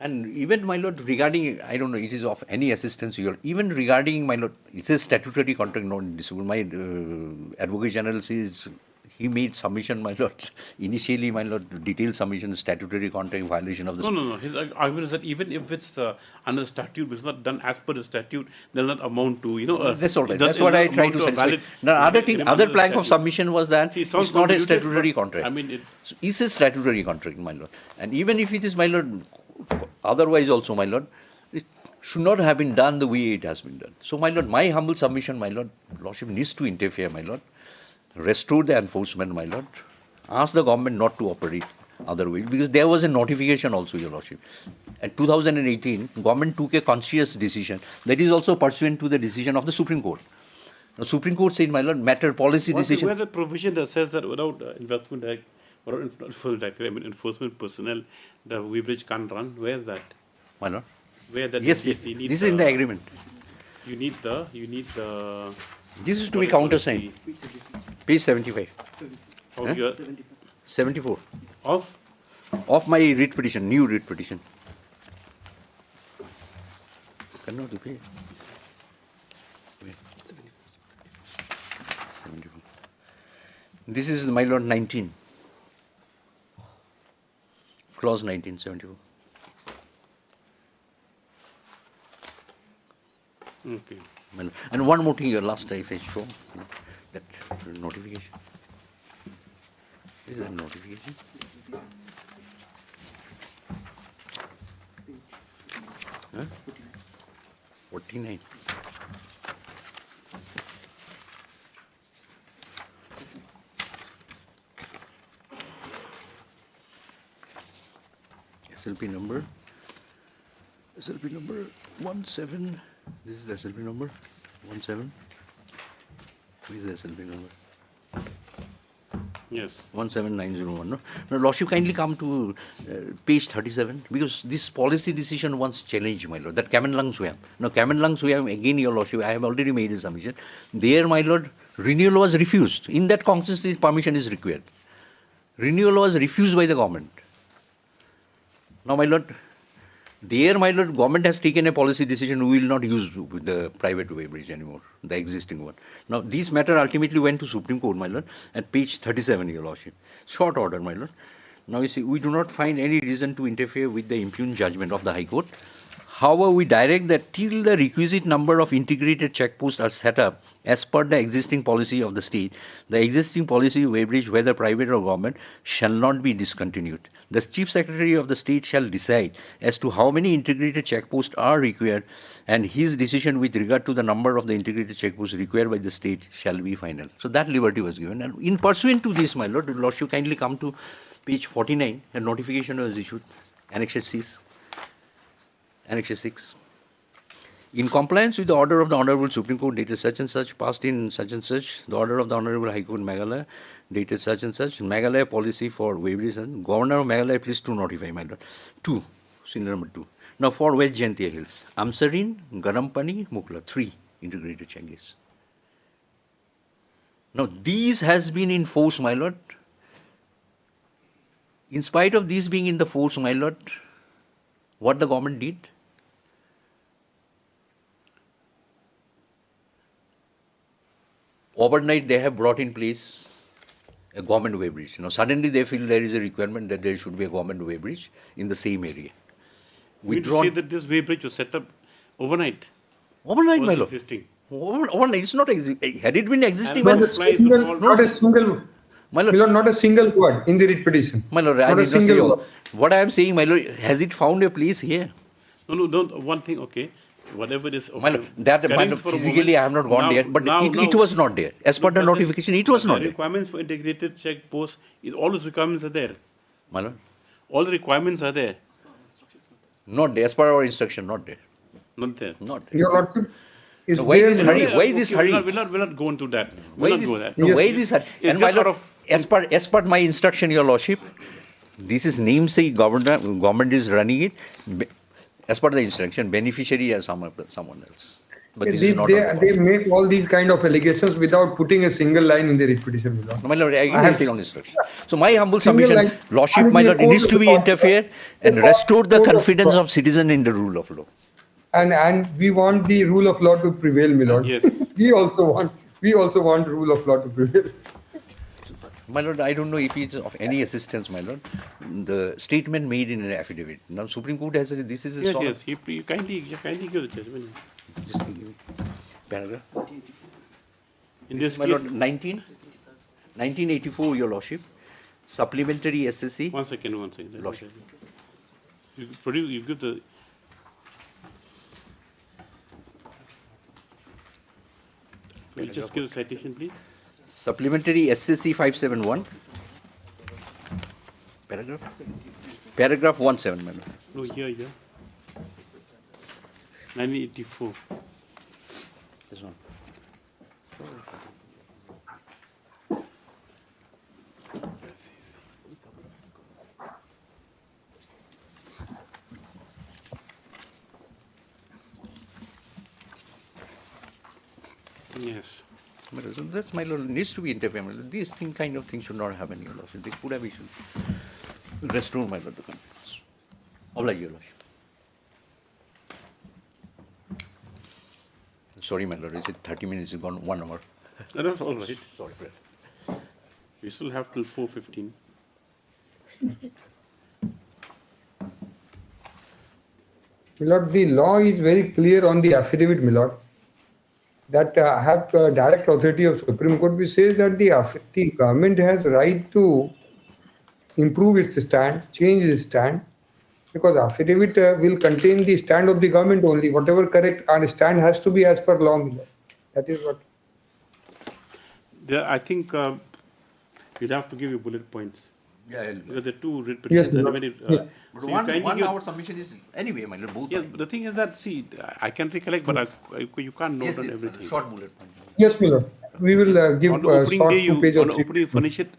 And even, my lord, regarding, I don't know, it is of any assistance to you, even regarding, my lord, it's a statutory contract, not disable. My Advocate General says he made submission, my lord, initially, my lord, detailed submission, statutory contract violation of the... No. His argument is that even if it's under the statute, it's not done as per the statute, they'll not amount to, that's all right. That's what I try to satisfy. Now, other plank of submission was that it's not a statutory contract. I mean, it's a statutory contract, my lord. And even if it is, my lord, otherwise also, my lord, it should not have been done the way it has been done. So, my lord, my humble submission, my lord, lordship needs to interfere, my lord, restore the enforcement, my lord, ask the government not to operate other way, because there was a notification also, your lordship. In 2018, government took a conscious decision that is also pursuant to the decision of the Supreme Court. The Supreme Court said, my lord, matter policy decision. Where the provision that says that without investment direct, or enforcement personnel, the weighbridge can't run. Where is that? My lord. Where that? Yes. This is in the agreement. You need the. This is to be countersigned. Page 75. Of your 74. of my writ petition, new writ petition. Cannot be paid. 74. This is, my lord, 19. Clause 1974. Okay. And one more thing, your last if I show that notification. Is that notification? Huh? 49. SLP number 17. This is the SLP number 17. What is the SLP number? Yes. 17901. No? Now, lordship, kindly come to page 37, because this policy decision once challenged, my lord, that Kamenlang Swam. Now, Kamenlang Swam, again, your lordship, I have already made a submission. There, my lord, renewal was refused. In that context, permission is required. Renewal was refused by the government. Now, my lord, there, my lord, government has taken a policy decision, we will not use the private weighbridge anymore, the existing one. Now, this matter ultimately went to Supreme Court, my lord, at page 37, your lordship. Short order, my lord. Now, you see, we do not find any reason to interfere with the impugned judgment of the High Court. However, we direct that till the requisite number of integrated checkposts are set up as per the existing policy of the state, the existing policy of weighbridge, whether private or government, shall not be discontinued. The Chief Secretary of the state shall decide as to how many integrated checkposts are required, and his decision with regard to the number of the integrated checkposts required by the state shall be final. So that liberty was given. And in pursuant to this, my Lord, your Lordship kindly come to page 49, a notification was issued, Annex 6. Annex 6. In compliance with the order of the Honorable Supreme Court dated such and such, passed in such and such, the order of the Honorable High Court of Meghalaya dated such and such, Meghalaya policy for weighbridge, and Governor of Meghalaya please to notify, my Lord. 2, scenario number 2. Now for West Jaintia Hills, Amsarin, Garampani, Mukla, 3 integrated check gates. Now these has been in force, my Lord. In spite of these being in the force, my Lord, what the government did? Overnight, they have brought in place a government weighbridge. Suddenly they feel there is a requirement that there should be a government weighbridge in the same area. We say that this weighbridge was set up overnight. Overnight, my Lord. Existing. Overnight, it's not had it been existing, And well, Not a single, my Lord, not a single word in the writ petition. my Lord, I Not a did not say single all. word. What I am saying, my Lord, has it found a place here? No, don't. One thing, okay. Whatever it is. Okay. My Lord, that my Lord, physically I have not gone there, but it was not there. As per the notification, it was not the there. requirements for integrated check posts, all those requirements are there. My Lord, All the requirements are there. not there. As per our instruction, not there. Not there. Not there. Your Lordship is Why there, this my hurry? Lord. Why this hurry? We'll not go into that. Why We'll not this, go there. no, Yes. why this? It's And my just Lord, out of- as per my instruction, Your Lordship, this is namesake government is running it. As per the instruction, beneficiary or someone else. But this is not. They make all these kind of allegations without putting a single line in the writ petition, my Lord. No, my Lord, again I say on instruction. So my humble Single submission, line. Lordship, I my mean, Lord, the needs to be court- interfere and the restore the court of confidence law. of citizen in the rule of law. And we want the rule of law to prevail, my Lord. Yes. we also want rule of law to prevail. My Lord, I don't know if it's of any assistance, my Lord. The statement made in an affidavit. Now, Supreme Court has said this is a Yes, sort yes. You kindly give the judgment. of just give me paragraph. In this My case, Lord, 1984, Your Lordship, supplementary SSC. one second. Let me Lordship. tell you. You give the. Will you just give the citation, please? Supplementary SSC 571. Paragraph 17, my Lord. No, here. 1984. This one. Yes. So that's, my Lord, needs to be interfered. My Lord. These kind of things should not happen, Your Lordship. They could have issued. Restore, my Lord, the confidence. Oblige, Your Lordship. Sorry, my Lord, is it 30 minutes? It's gone 1 hour. That's all right. Sorry, Brother. We still have till 4:15. My Lord, the law is very clear on the affidavit, my Lord, that have direct authority of Supreme Court, which says that the government has right to improve its stand, change its stand, because affidavit will contain the stand of the government only. Whatever correct our stand has to be as per law, my Lord. That is what. There, I think you'll have to give you bullet points. Yeah, Because the two writ Yes, petitions are Lord. very. Yeah. but So you one kindly give- hour submission is anyway, my Lord, both. Yes, but the thing is that, see, I can recollect, but you can't note yes, on yes, everything. short bullet point. Yes, my Lord. We will give On the opening short day, you 2 page on or the 3. opening furnish it.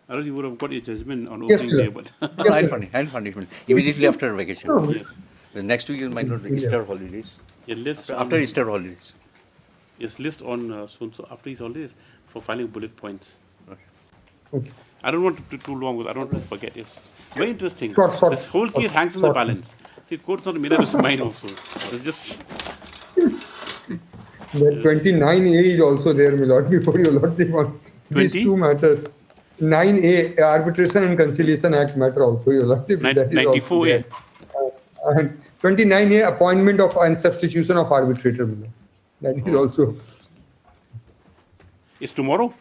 Otherwise, you would have got your judgment on Yes, opening sir. day. But No, Yes, I'll sir. fund it. Immediately after vacation. No, yes, The next week is, my Lord, the Easter holidays. yeah, list After on, Easter holidays. yes, list on so after these holidays for filing bullet points. Okay. I don't want to do too long, because I don't want to forget. Yes, very interesting. Short. This whole case hangs in the Short. balance. See, court's not made up its mind also. It's just The 29A is also there, my Lord, before your Lordship on these 20? two matters. 9A, Arbitration and Conciliation Act matter also, your Lordship. That is also 94A. there. And 29A, appointment of and substitution of arbitrator, my lord. That is also. It's tomorrow?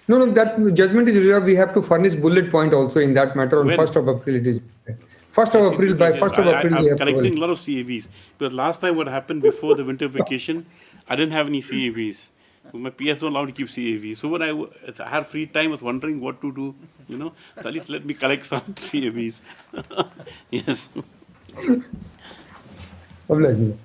No, that judgment is reserved. We have to furnish bullet point also in that matter on When? 1st of April. It is 1st of April. By 1st of April, we I'm have collecting a to. lot of CAVs. Because last time what happened before the winter vacation, I didn't have any CAVs. So my PS don't allow to keep CAVs. So when I had free time, I was wondering what to do, So at least let me collect some CAVs. Yes. Obliged.